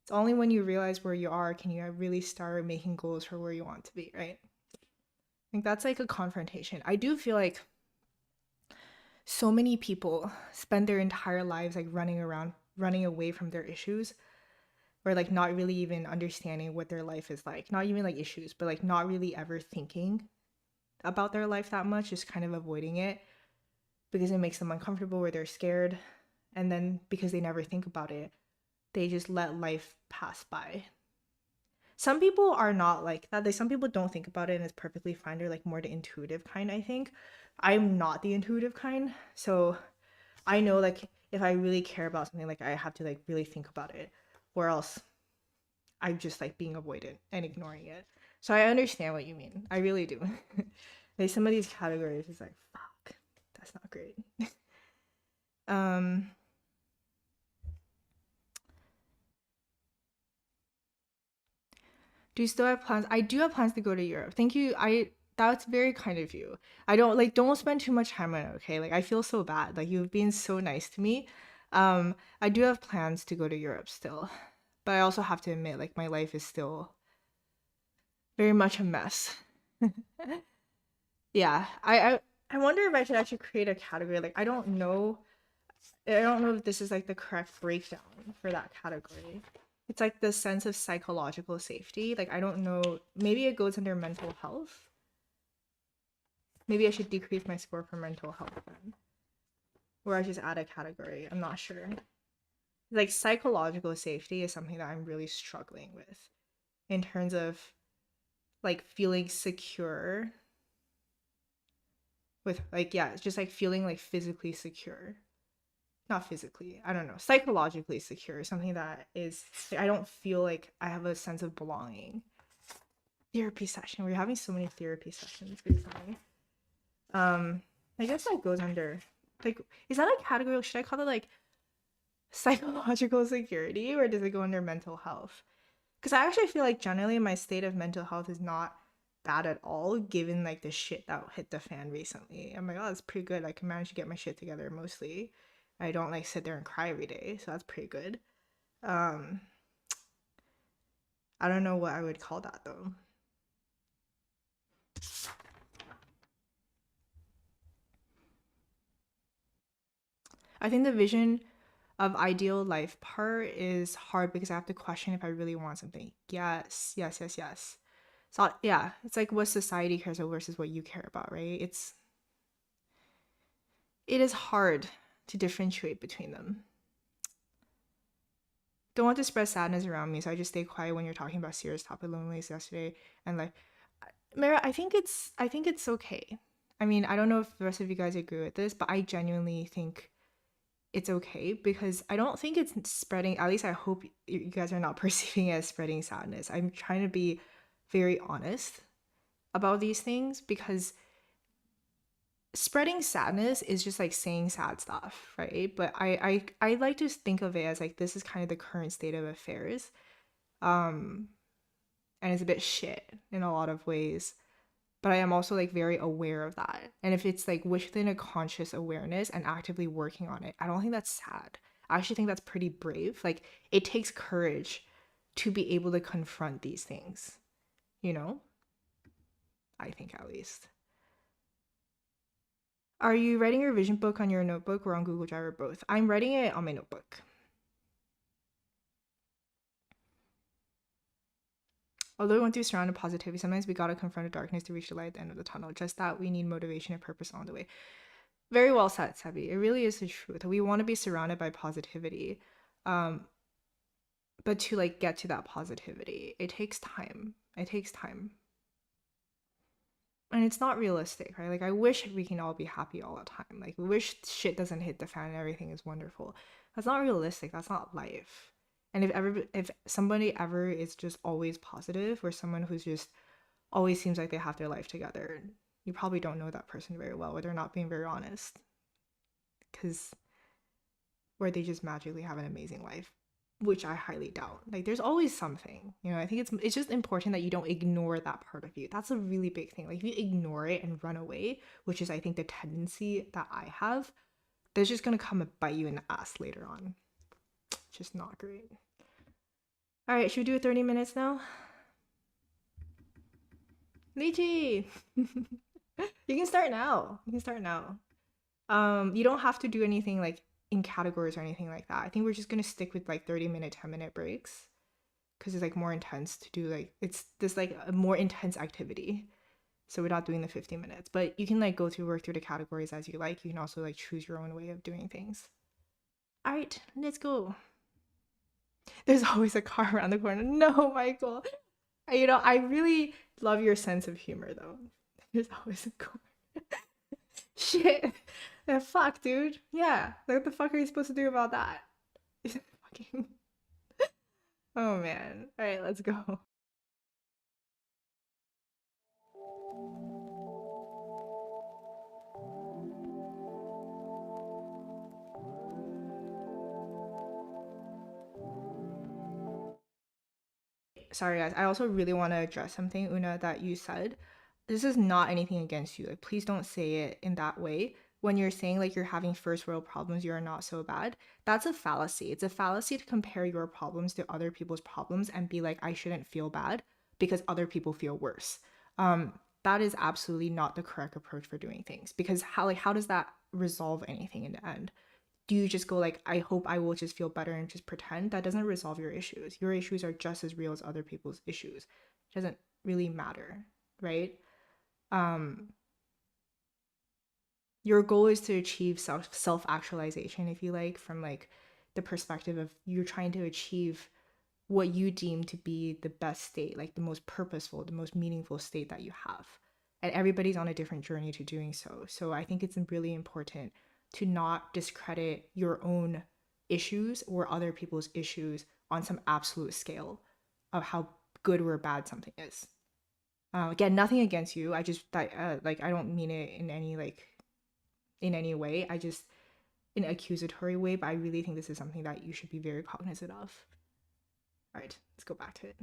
It's only when you realize where you are can you really start making goals for where you want to be, right? I think that's like a confrontation. I do feel like so many people spend their entire lives like running around, running away from their issues, or like not really even understanding what their life is like. Not even like issues, but like not really ever thinking about their life that much, just kind of avoiding it because it makes them uncomfortable or they're scared. And then because they never think about it, they just let life pass by. Some people are not like that. Like some people don't think about it and it's perfectly fine. They're like more the intuitive kind, I think. I'm not the intuitive kind. So I know like if I really care about something, like I have to like really think about it, or else I'm just like being avoidant and ignoring it. So I understand what you mean. I really do. Like some of these categories is like fuck, that's not great. Do you still have plans? I do have plans to go to Europe. Thank you. That's very kind of you. I don't spend too much time on it, okay? Like I feel so bad. Like you've been so nice to me. I do have plans to go to Europe still. But I also have to admit like my life is still very much a mess. Yeah. I wonder if I should actually create a category. Like I don't know. I don't know if this is like the correct breakdown for that category. It's like the sense of psychological safety. Like I don't know, maybe it goes under mental health. Maybe I should decrease my score for mental health then. Or I just add a category. I'm not sure. Like psychological safety is something that I'm really struggling with in terms of like feeling secure with like yeah, it's just like feeling like physically secure. Not physically, I don't know, psychologically secure, something that is I don't feel like I have a sense of belonging. Therapy session, we're having so many therapy sessions recently. I guess that goes under like, is that a category? Should I call it like psychological security, or does it go under mental health? Because I actually feel like generally my state of mental health is not bad at all, given like the shit that hit the fan recently. I'm like, oh, that's pretty good. I can manage to get my shit together mostly. I don't like sit there and cry every day, so that's pretty good. Um, I don't know what I would call that though. I think the vision of ideal life part is hard because I have to question if I really want something. Yes, yes, yes, yes. So yeah, it's like what society cares about versus what you care about, right? It is hard to differentiate between them. Don't want to spread sadness around me, so I just stay quiet when you're talking about serious topic loneliness yesterday. And like, Mara, I think it's okay. I mean, I don't know if the rest of you guys agree with this, but I genuinely think it's okay because I don't think it's spreading. At least I hope you guys are not perceiving it as spreading sadness. I'm trying to be very honest about these things because spreading sadness is just like saying sad stuff, right? But I like to think of it as like this is kind of the current state of affairs. Um and it's a bit shit in a lot of ways. But I am also like very aware of that. And if it's like within a conscious awareness and actively working on it, I don't think that's sad. I actually think that's pretty brave. Like it takes courage to be able to confront these things, you know? I think at least. Are you writing your vision book on your notebook or on Google Drive or both? I'm writing it on my notebook. Although we went through surrounded positivity, sometimes we gotta confront the darkness to reach the light at the end of the tunnel. Just that we need motivation and purpose along the way. Very well said, Sebi. It really is the truth. We want to be surrounded by positivity. Um, but to like get to that positivity, it takes time. It takes time. And it's not realistic, right? Like I wish we can all be happy all the time. Like we wish shit doesn't hit the fan and everything is wonderful. That's not realistic. That's not life. And if somebody ever is just always positive or someone who's just always seems like they have their life together, you probably don't know that person very well or they're not being very honest. Cause where they just magically have an amazing life, which I highly doubt. Like there's always something, you know. I think it's just important that you don't ignore that part of you. That's a really big thing. Like if you ignore it and run away, which is I think the tendency that I have, that's just gonna come and bite you in the ass later on. Just not great. All right, should we do 30 minutes now? Lychee! You can start now. You can start now. You don't have to do anything like in categories or anything like that. I think we're just gonna stick with like 30-minute, 10-minute breaks because it's like more intense to do like it's this like a more intense activity. So we're not doing the 50 minutes, but you can like work through the categories as you like. You can also like choose your own way of doing things. All right, let's go. There's always a car around the corner. No, Michael. You know, I really love your sense of humor though. There's always a car. Shit. The fuck, dude. Yeah. Like, what the fuck are you supposed to do about that? Fucking. Oh man. All right, let's go. Sorry, guys. I also really want to address something, Una, that you said. This is not anything against you. Like, please don't say it in that way. When you're saying like you're having first world problems, you're not so bad. That's a fallacy. It's a fallacy to compare your problems to other people's problems and be like, I shouldn't feel bad because other people feel worse. That is absolutely not the correct approach for doing things because how does that resolve anything in the end? Do you just go like, I hope I will just feel better and just pretend? That doesn't resolve your issues. Your issues are just as real as other people's issues. It doesn't really matter, right? um your goal is to achieve self actualization, if you like, from like the perspective of you're trying to achieve what you deem to be the best state, like the most purposeful, the most meaningful state that you have. And everybody's on a different journey to doing so. So I think it's really important to not discredit your own issues or other people's issues on some absolute scale of how good or bad something is. Again, nothing against you. I just like I don't mean it in any way. I just an accusatory way, but I really think this is something that you should be very cognizant of. All right, let's go back to it.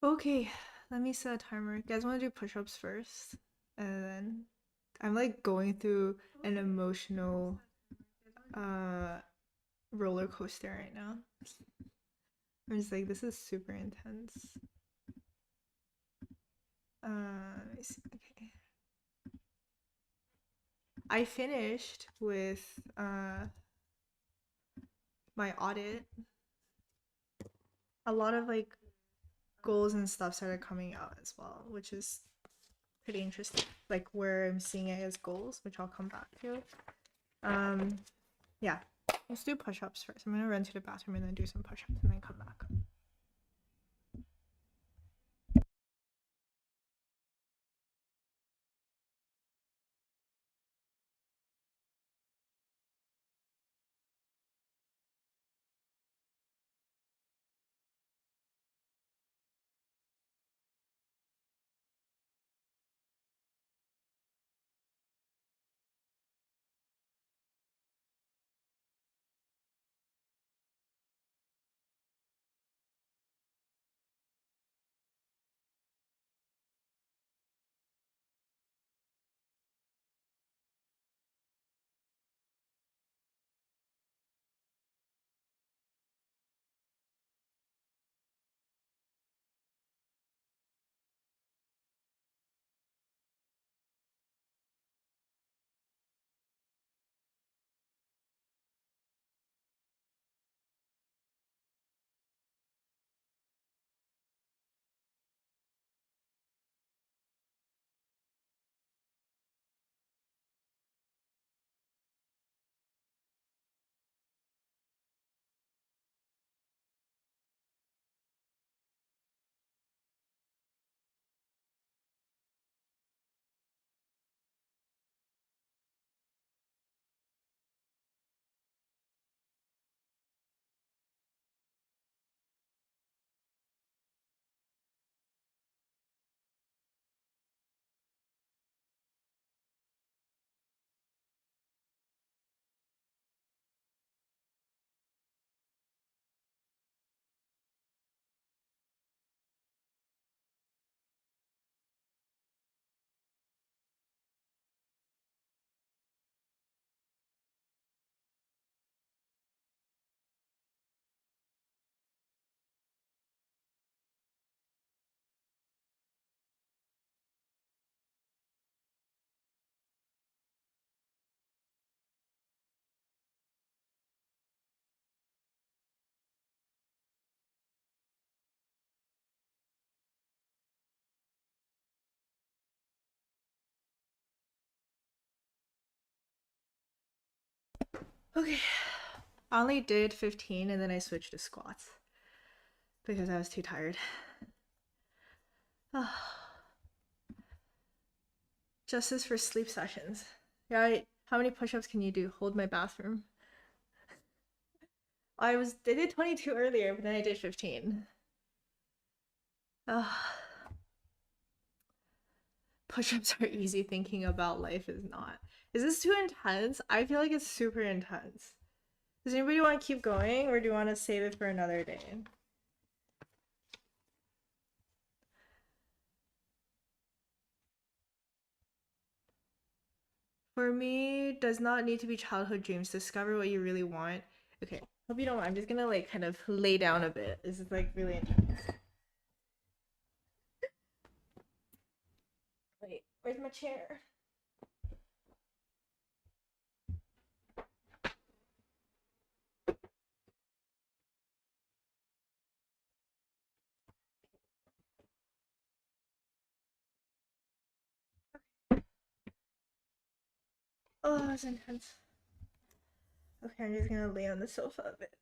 Okay, let me set a timer. You guys want to do push-ups first? And then I'm like going through an emotional roller coaster right now. I'm just like, this is super intense. Let me see. Okay. I finished with my audit. A lot of like goals and stuff started coming out as well, which is pretty interesting. Like where I'm seeing it as goals, which I'll come back to. Yeah, let's do push-ups first. I'm gonna run to the bathroom and then do some push-ups and then come back. Okay, I only did 15 and then I switched to squats because I was too tired. Justice for sleep sessions. Yeah, how many push-ups can you do? Hold my bathroom. I did 22 earlier, but then I did 15. Ugh. Push-ups are easy, thinking about life is not. Is this too intense? I feel like it's super intense. Does anybody want to keep going, or do you want to save it for another day? For me, does not need to be childhood dreams. Discover what you really want. Okay, hope you don't mind. I'm just gonna like kind of lay down a bit. This is like really intense. Wait, where's my chair? Oh, it's intense. Okay, I'm just gonna lay on the sofa a bit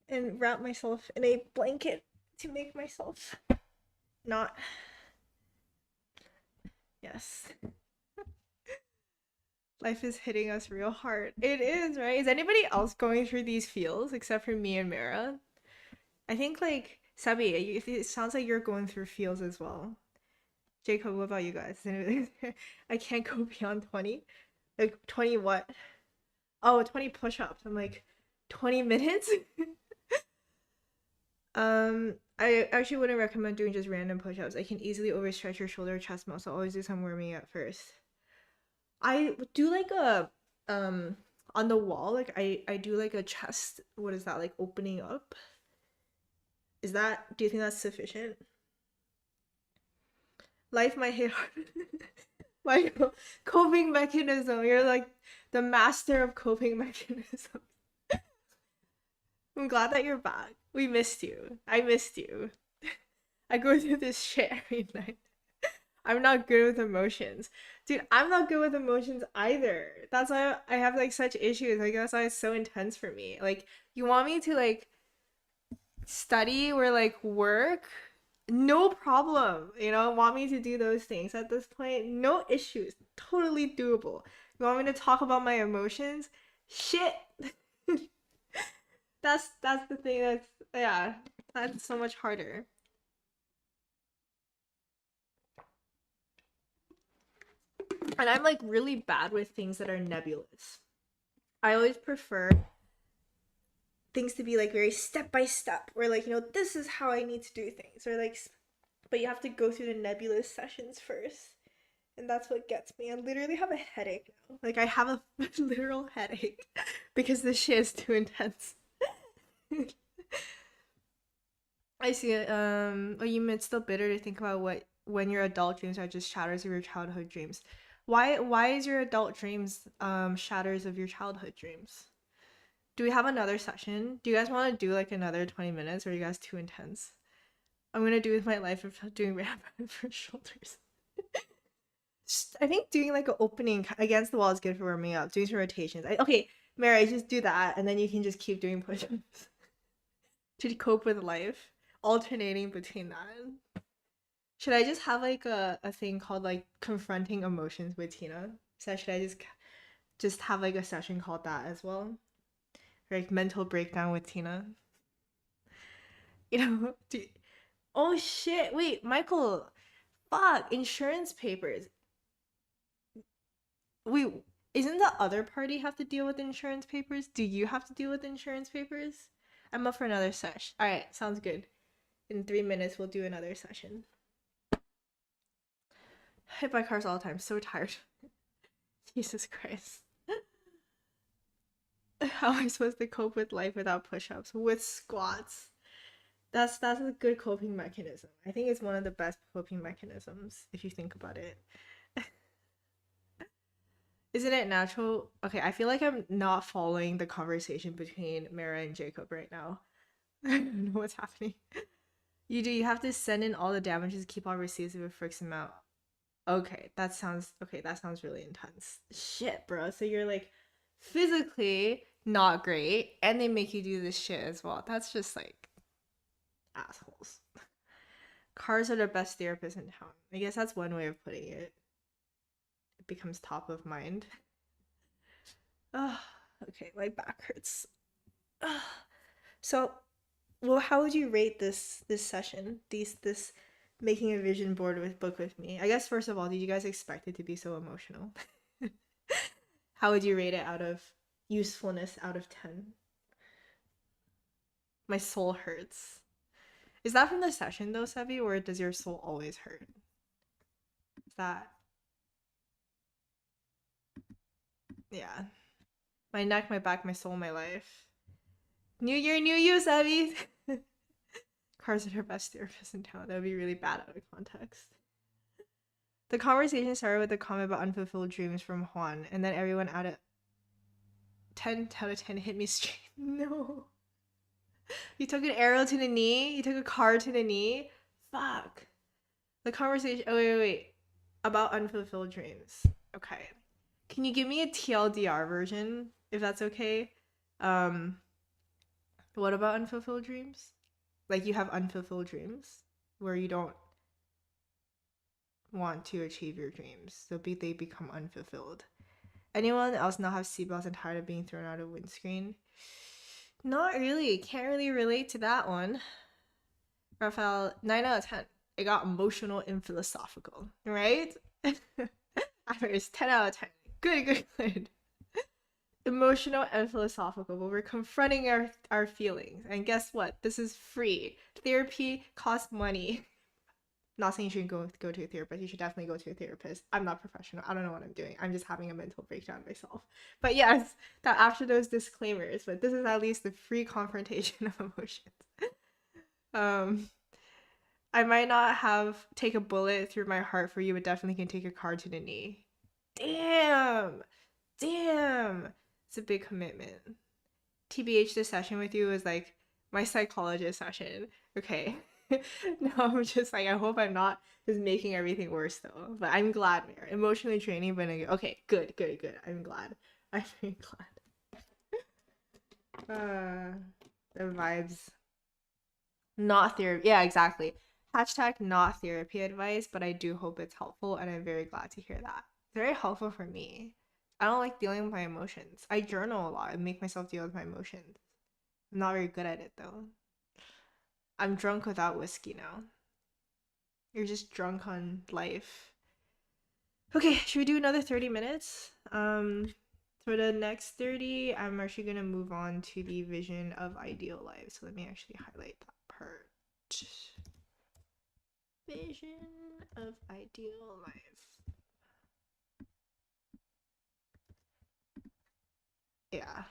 and wrap myself in a blanket to make myself not. Yes. Life is hitting us real hard. It is, right? Is anybody else going through these feels except for me and Mara? I think like Sabi, it sounds like you're going through feels as well. Jacob, what about you guys? I can't go beyond 20. Like 20 what? Oh, 20 push-ups. I'm like 20 minutes? I actually wouldn't recommend doing just random push-ups. I can easily overstretch your shoulder chest muscle. Always do some warming up first. I do like a on the wall, like I do like a chest, what is that, like opening up? Is that, do you think that's sufficient? Life might hit hard. My coping mechanism. You're like the master of coping mechanism. I'm glad that you're back. We missed you. I missed you. I go through this shit every night. I'm not good with emotions. Dude, I'm not good with emotions either. That's why I have like such issues. Like that's why it's so intense for me. Like you want me to like study or like work? No problem. You know, want me to do those things at this point? No issues. Totally doable. You want me to talk about my emotions? Shit. That's the thing that's, yeah, that's so much harder. And I'm like really bad with things that are nebulous. I always prefer things to be like very step by step, or like, you know, this is how I need to do things, or like, but you have to go through the nebulous sessions first. And that's what gets me. I literally have a headache now. Like, I have a literal headache because this shit is too intense. I see it. Oh, you meant still bitter to think about what when your adult dreams are just shadows of your childhood dreams. Why is your adult dreams shadows of your childhood dreams? Do we have another session? Do you guys want to do like another 20 minutes, or are you guys too intense? I'm gonna do with my life of doing ramp for shoulders. I think doing like an opening against the wall is good for warming up. Doing some rotations. Okay, Mary, just do that, and then you can just keep doing push-ups to cope with life, alternating between that. Should I just have like a thing called like confronting emotions with Tina? So should I just have like a session called that as well? Or, like mental breakdown with Tina. You know? Oh shit! Wait, Michael. Fuck, insurance papers. Wait, isn't the other party have to deal with insurance papers? Do you have to deal with insurance papers? I'm up for another sesh. All right, sounds good. In 3 minutes, we'll do another session. Hit by cars all the time. So tired. Jesus Christ. How am I supposed to cope with life without push-ups? With squats. That's a good coping mechanism. I think it's one of the best coping mechanisms if you think about it. Isn't it natural? Okay, I feel like I'm not following the conversation between Mara and Jacob right now. I don't know what's happening. You have to send in all the damages, keep all receipts of a fixed amount. Okay, that sounds really intense. Shit, bro. So you're like physically not great, and they make you do this shit as well. That's just like assholes. Cars are the best therapists in town. I guess that's one way of putting it. It becomes top of mind. Oh, okay, my back hurts. So, well, how would you rate this session? This making a vision board with book with me. I guess first of all, did you guys expect it to be so emotional? How would you rate it out of usefulness out of 10? My soul hurts. Is that from the session though, Sebi, or does your soul always hurt? Is that yeah. My neck, my back, my soul, my life. New year, new you, Sebi. Cars are her best therapist in town. That would be really bad out of context. The conversation started with a comment about unfulfilled dreams from Juan, and then everyone out of 10 out of 10 hit me straight. No. You took an arrow to the knee? You took a car to the knee? Fuck. The conversation. Oh, wait. About unfulfilled dreams. Okay. Can you give me a TLDR version, if that's okay? What about unfulfilled dreams? Like you have unfulfilled dreams where you don't want to achieve your dreams, so they become unfulfilled. Anyone else not have seatbelts and tired of being thrown out of windscreen? Not really. Can't really relate to that one. Raphael, 9 out of 10. It got emotional and philosophical, right? Others, 10 out of 10. Good. Emotional and philosophical, but we're confronting our feelings. And guess what? This is free. Therapy costs money. Not saying you shouldn't go to a therapist. You should definitely go to a therapist. I'm not professional. I don't know what I'm doing. I'm just having a mental breakdown myself. But yes, that after those disclaimers, but this is at least the free confrontation of emotions. I might not have take a bullet through my heart for you, but definitely can take a card to the knee. Damn. It's a big commitment. TBH, this session with you is like my psychologist session. Okay. No, I'm just like, I hope I'm not just making everything worse though. But I'm glad we're emotionally draining, but okay, good. I'm glad. I'm very glad. The vibes. Not therapy. Yeah, exactly. Hashtag not therapy advice, but I do hope it's helpful, and I'm very glad to hear that. It's very helpful for me. I don't like dealing with my emotions. I journal a lot and make myself deal with my emotions. I'm not very good at it though. I'm drunk without whiskey now. You're just drunk on life. Okay, should we do another 30 minutes? For the next 30, I'm actually gonna move on to the vision of ideal life. So let me actually highlight that part. Vision of ideal life. Yeah.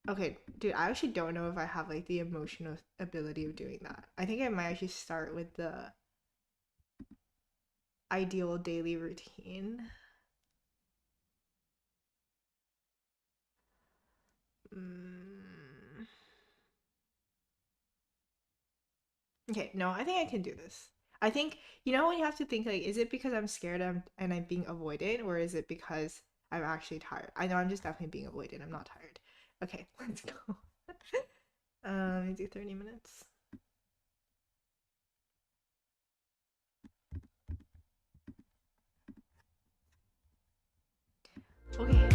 Okay, dude, I actually don't know if I have like the emotional ability of doing that. I think I might actually start with the ideal daily routine. Okay, no, I think I can do this. I think, you know, when you have to think like, is it because I'm scared and I'm being avoidant, or is it because I'm actually tired? I know I'm just definitely being avoidant. I'm not tired. Okay, let's go. Let me do 30 minutes. Okay.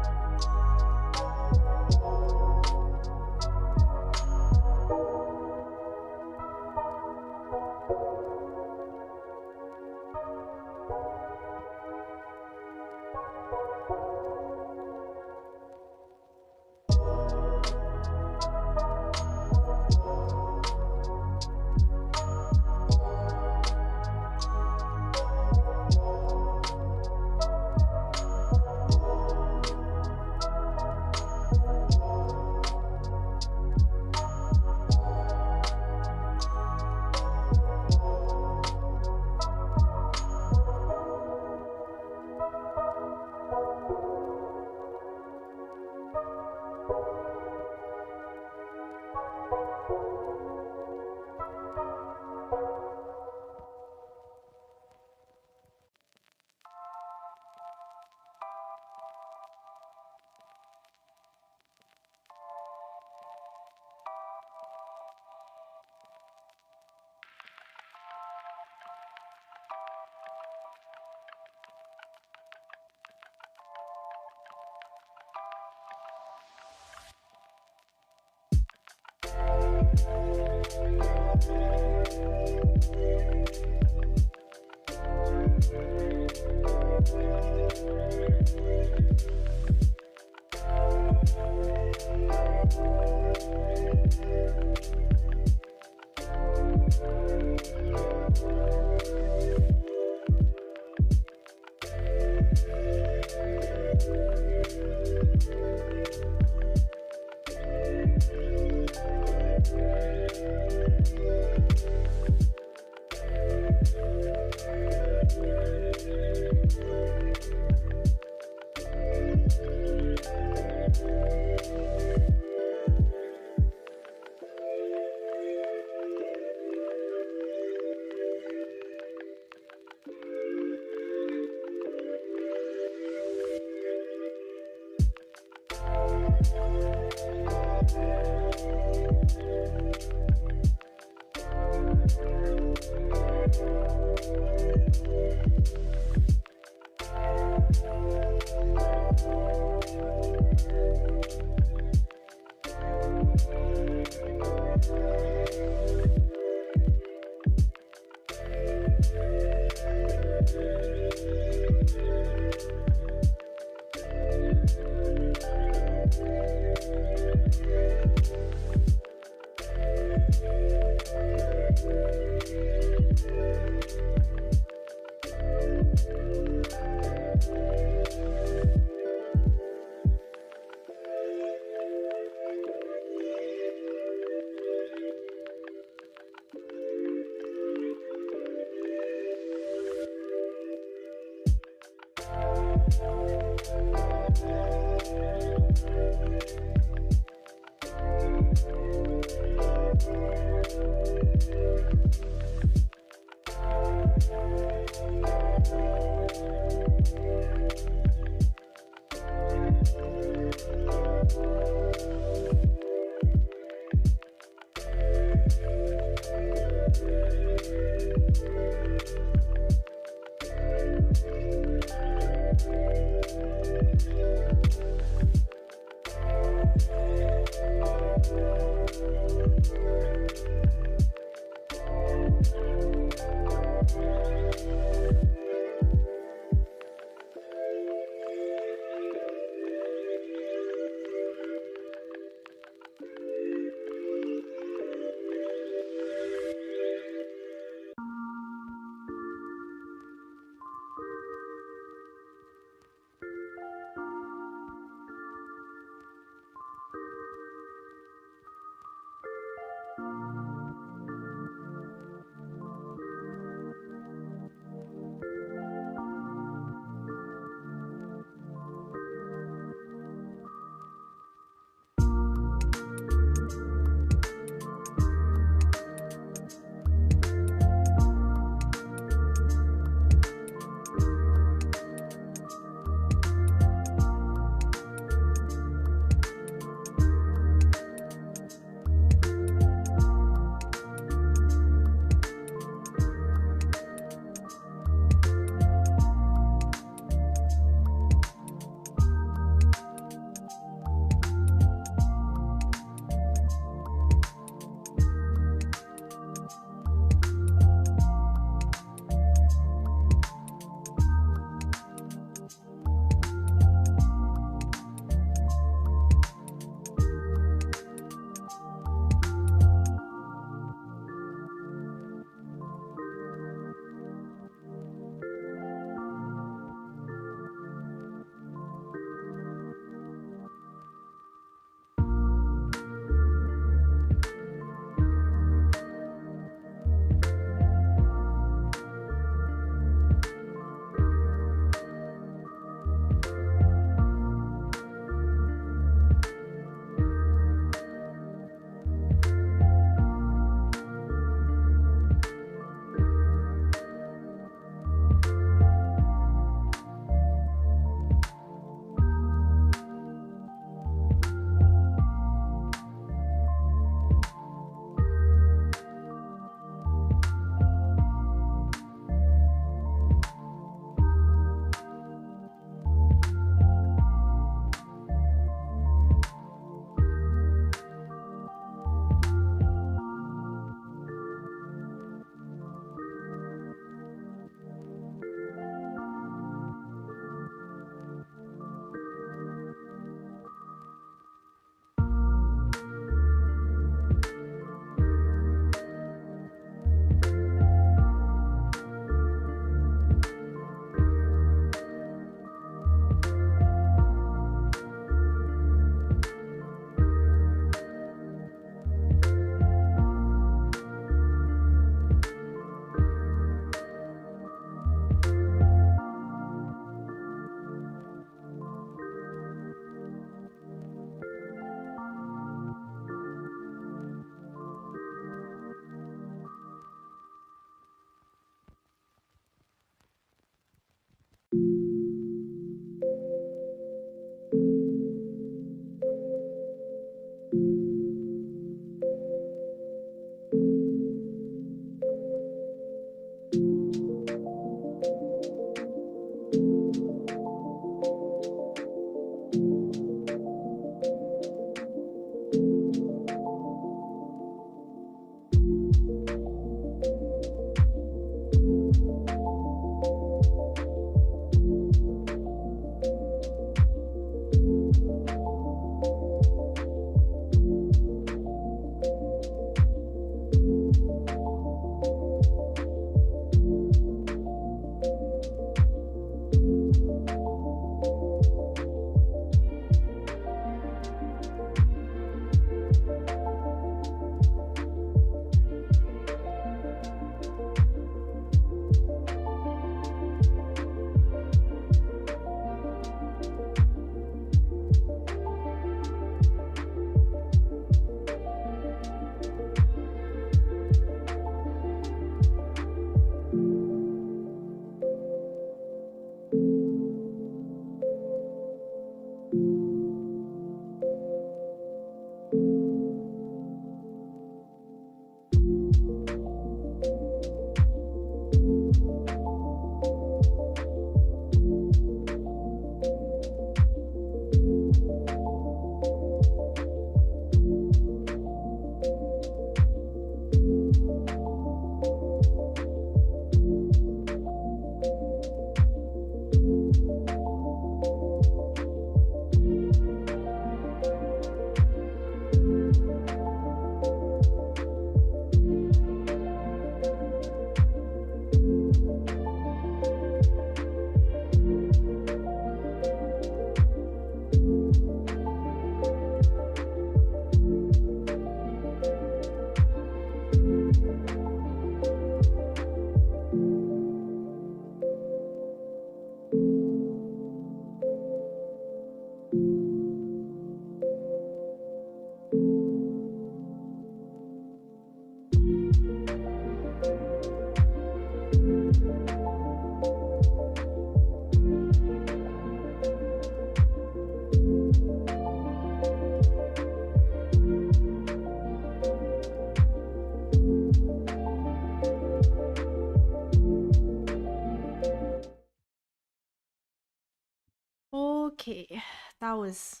Okay, that was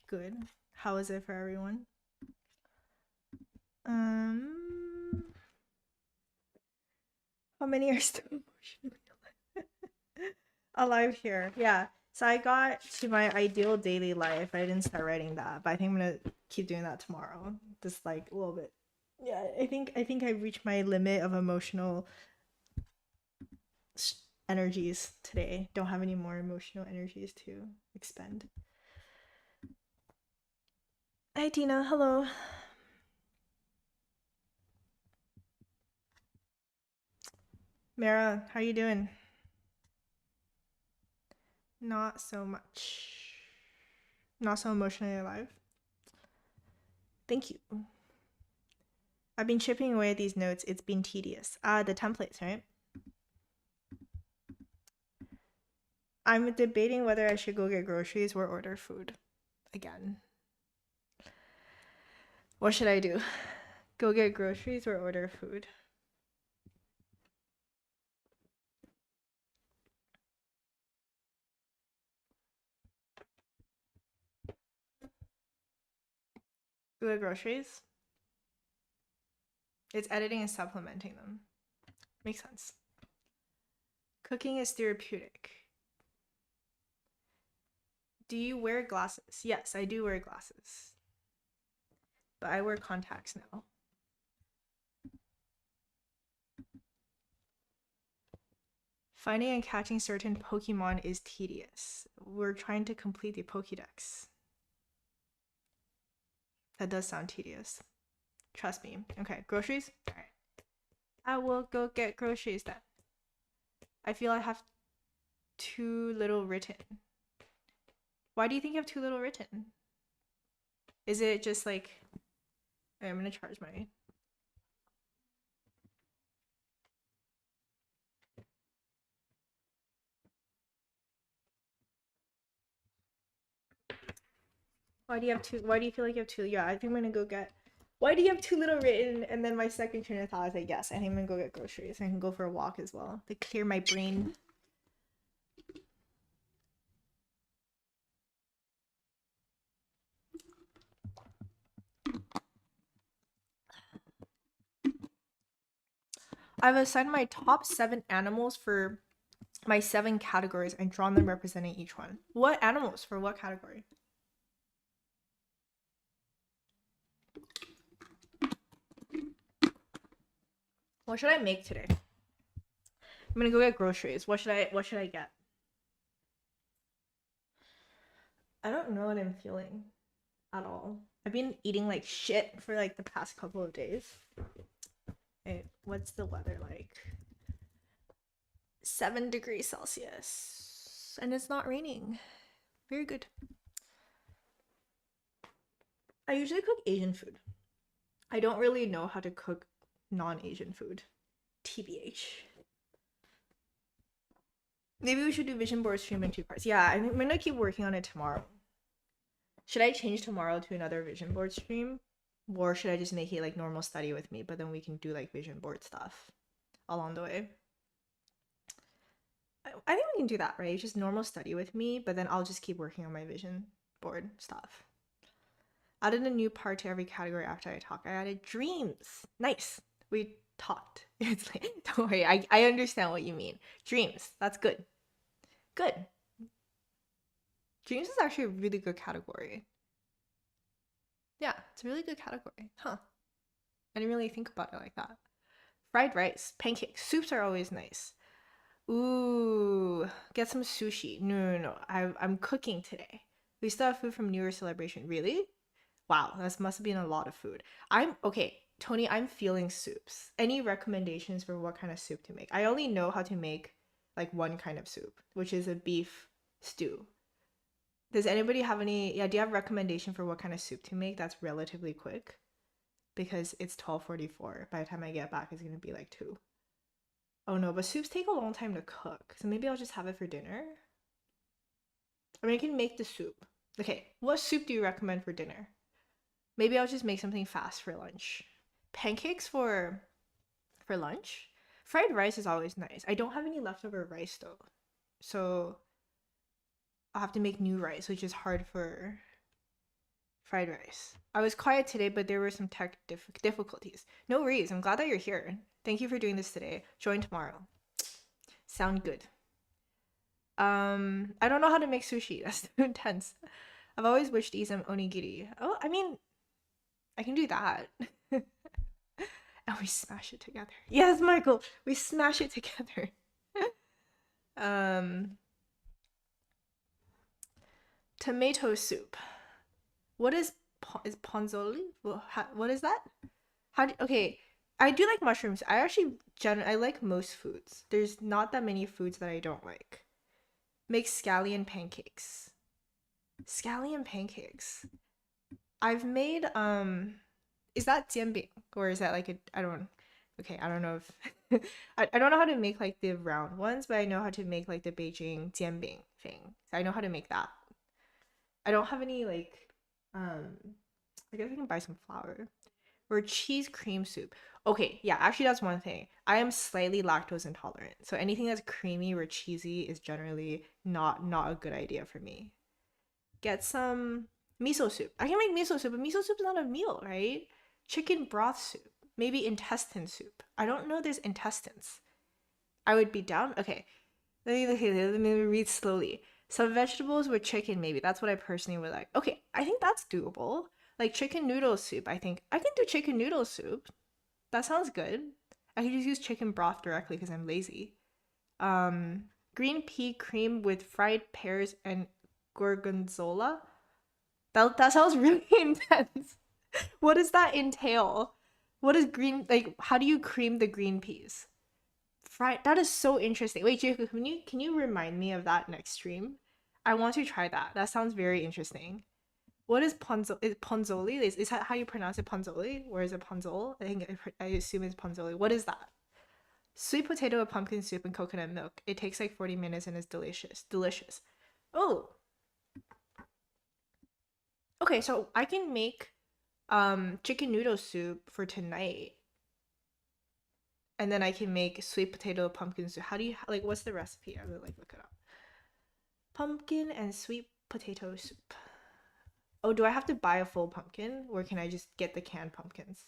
good. How was it for everyone? How many are still emotionally alive here? Yeah. So I got to my ideal daily life. I didn't start writing that, but I think I'm gonna keep doing that tomorrow. Just like a little bit. Yeah, I think I reached my limit of emotional energies today. Don't have any more emotional energies to expend. Hi Tina, hello. Mara, how you doing? Not so much. Not so emotionally alive. Thank you. I've been chipping away at these notes. It's been tedious. The templates, right? I'm debating whether I should go get groceries or order food again. What should I do? Go get groceries or order food? Go get groceries? It's editing and supplementing them. Makes sense. Cooking is therapeutic. Do you wear glasses? Yes, I do wear glasses. But I wear contacts now. Finding and catching certain Pokemon is tedious. We're trying to complete the Pokédex. That does sound tedious. Trust me. Okay, groceries? Alright. I will go get groceries then. I feel I have too little written. Why do you think you have too little written? Is it just like... I'm gonna charge my... Why do you feel like you have too... Yeah, I think I'm gonna go get... Why do you have too little written? And then my second train of thought is like, yes, I think I'm gonna go get groceries. I can go for a walk as well to clear my brain. I've assigned my top 7 animals for my 7 categories and drawn them representing each one. What animals for what category? What should I make today? I'm gonna go get groceries. What should I get? I don't know what I'm feeling at all. I've been eating like shit for like the past couple of days. Hey, what's the weather like? 7 degrees Celsius. And it's not raining. Very good. I usually cook Asian food. I don't really know how to cook non-Asian food. TBH. Maybe we should do vision board stream in 2 parts. Yeah, I'm gonna keep working on it tomorrow. Should I change tomorrow to another vision board stream? Or should I just make it like normal study with me, but then we can do like vision board stuff along the way? I think we can do that, right? Just normal study with me, but then I'll just keep working on my vision board stuff. Added a new part to every category after I talk. I added dreams. Nice. We talked. It's like, don't worry, I understand what you mean. Dreams. That's good. Good. Dreams is actually a really good category. Yeah, it's a really good category. Huh. I didn't really think about it like that. Fried rice, pancakes, soups are always nice. Ooh, get some sushi. No. I'm cooking today. We still have food from New Year's celebration. Really? Wow, that must have been a lot of food. Okay, Tony, I'm feeling soups. Any recommendations for what kind of soup to make? I only know how to make like one kind of soup, which is a beef stew. Does anybody have any, yeah, do you have recommendation for what kind of soup to make that's relatively quick? Because it's 12:44. By the time I get back, it's gonna be like 2. Oh no, but soups take a long time to cook. So maybe I'll just have it for dinner. I mean, I can make the soup. Okay, what soup do you recommend for dinner? Maybe I'll just make something fast for lunch. Pancakes for lunch? Fried rice is always nice. I don't have any leftover rice though. So I'll have to make new rice, which is hard for fried rice. I was quiet today, but there were some tech difficulties. No worries. I'm glad that you're here. Thank you for doing this today. Join tomorrow. Sound good. I don't know how to make sushi. That's too intense. I've always wished to eat some onigiri. Oh, I mean, I can do that. And we smash it together. Yes, Michael, we smash it together. um, Tomato soup. What is ponzoli? What is that? Okay, I do like mushrooms. I actually I like most foods. There's not that many foods that I don't like. Make scallion pancakes. Scallion pancakes. I've made is that jianbing or is that like a I don't okay, I don't know if I don't know how to make like the round ones, but I know how to make like the Beijing jianbing thing. So I know how to make that. I don't have any like I guess I can buy some flour. Or cheese cream soup. Okay, yeah, actually that's one thing. I am slightly lactose intolerant. So anything that's creamy or cheesy is generally not a good idea for me. Get some miso soup. I can make miso soup, but miso soup is not a meal, right? Chicken broth soup. Maybe intestine soup. I don't know there's intestines. I would be down. Okay. Let me read slowly. Some vegetables with chicken, maybe. That's what I personally would like. Okay, I think that's doable. Like chicken noodle soup, I think. I can do chicken noodle soup. That sounds good. I could just use chicken broth directly because I'm lazy. Green pea cream with fried pears and gorgonzola. That sounds really intense. What does that entail? What is green like? How do you cream the green peas? Fried. That is so interesting. Wait, Jacob, can you remind me of that next stream? I want to try that. That sounds very interesting. What is ponzo? Is ponzoli? Is that how you pronounce it? Ponzoli, or is it ponzol? I assume it's ponzoli. What is that? Sweet potato with pumpkin soup and coconut milk. It takes like 40 minutes and is delicious. Delicious. Oh. Okay, so I can make chicken noodle soup for tonight. And then I can make sweet potato pumpkin soup. How do you like what's the recipe? I'm gonna like look it up. Pumpkin and sweet potato soup. Oh, do I have to buy a full pumpkin or can I just get the canned pumpkins?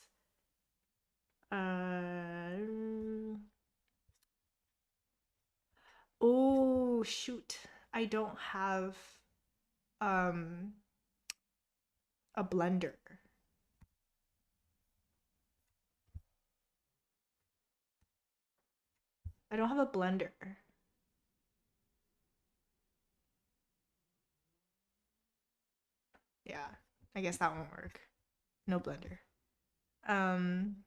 Oh, shoot. I don't have um a blender. I don't have a blender. Yeah, I guess that won't work. No blender. Um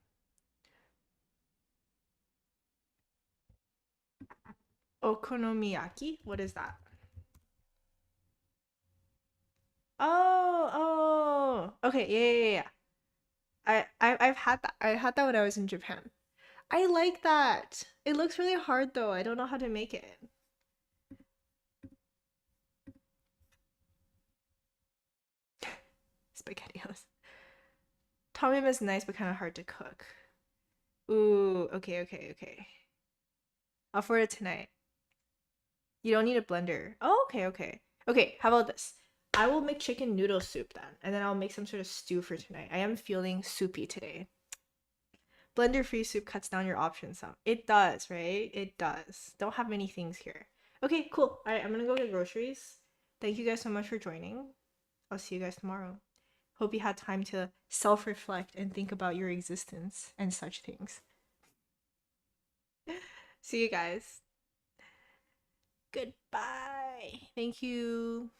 Okonomiyaki? What is that? Oh, oh. Okay, yeah. I've had that. I had that when I was in Japan. I like that. It looks really hard though. I don't know how to make it. SpaghettiOs. Tom yum is nice but kind of hard to cook. Ooh, okay. I'll for it tonight. You don't need a blender. Oh, okay. Okay, how about this? I will make chicken noodle soup then, and then I'll make some sort of stew for tonight. I am feeling soupy today. Blender free soup cuts down your options some. It does, right? It does. Don't have many things here. Okay, cool. All right, I'm gonna go get groceries. Thank you guys so much for joining. I'll see you guys tomorrow. Hope you had time to self-reflect and think about your existence and such things. See you guys. Goodbye. Thank you.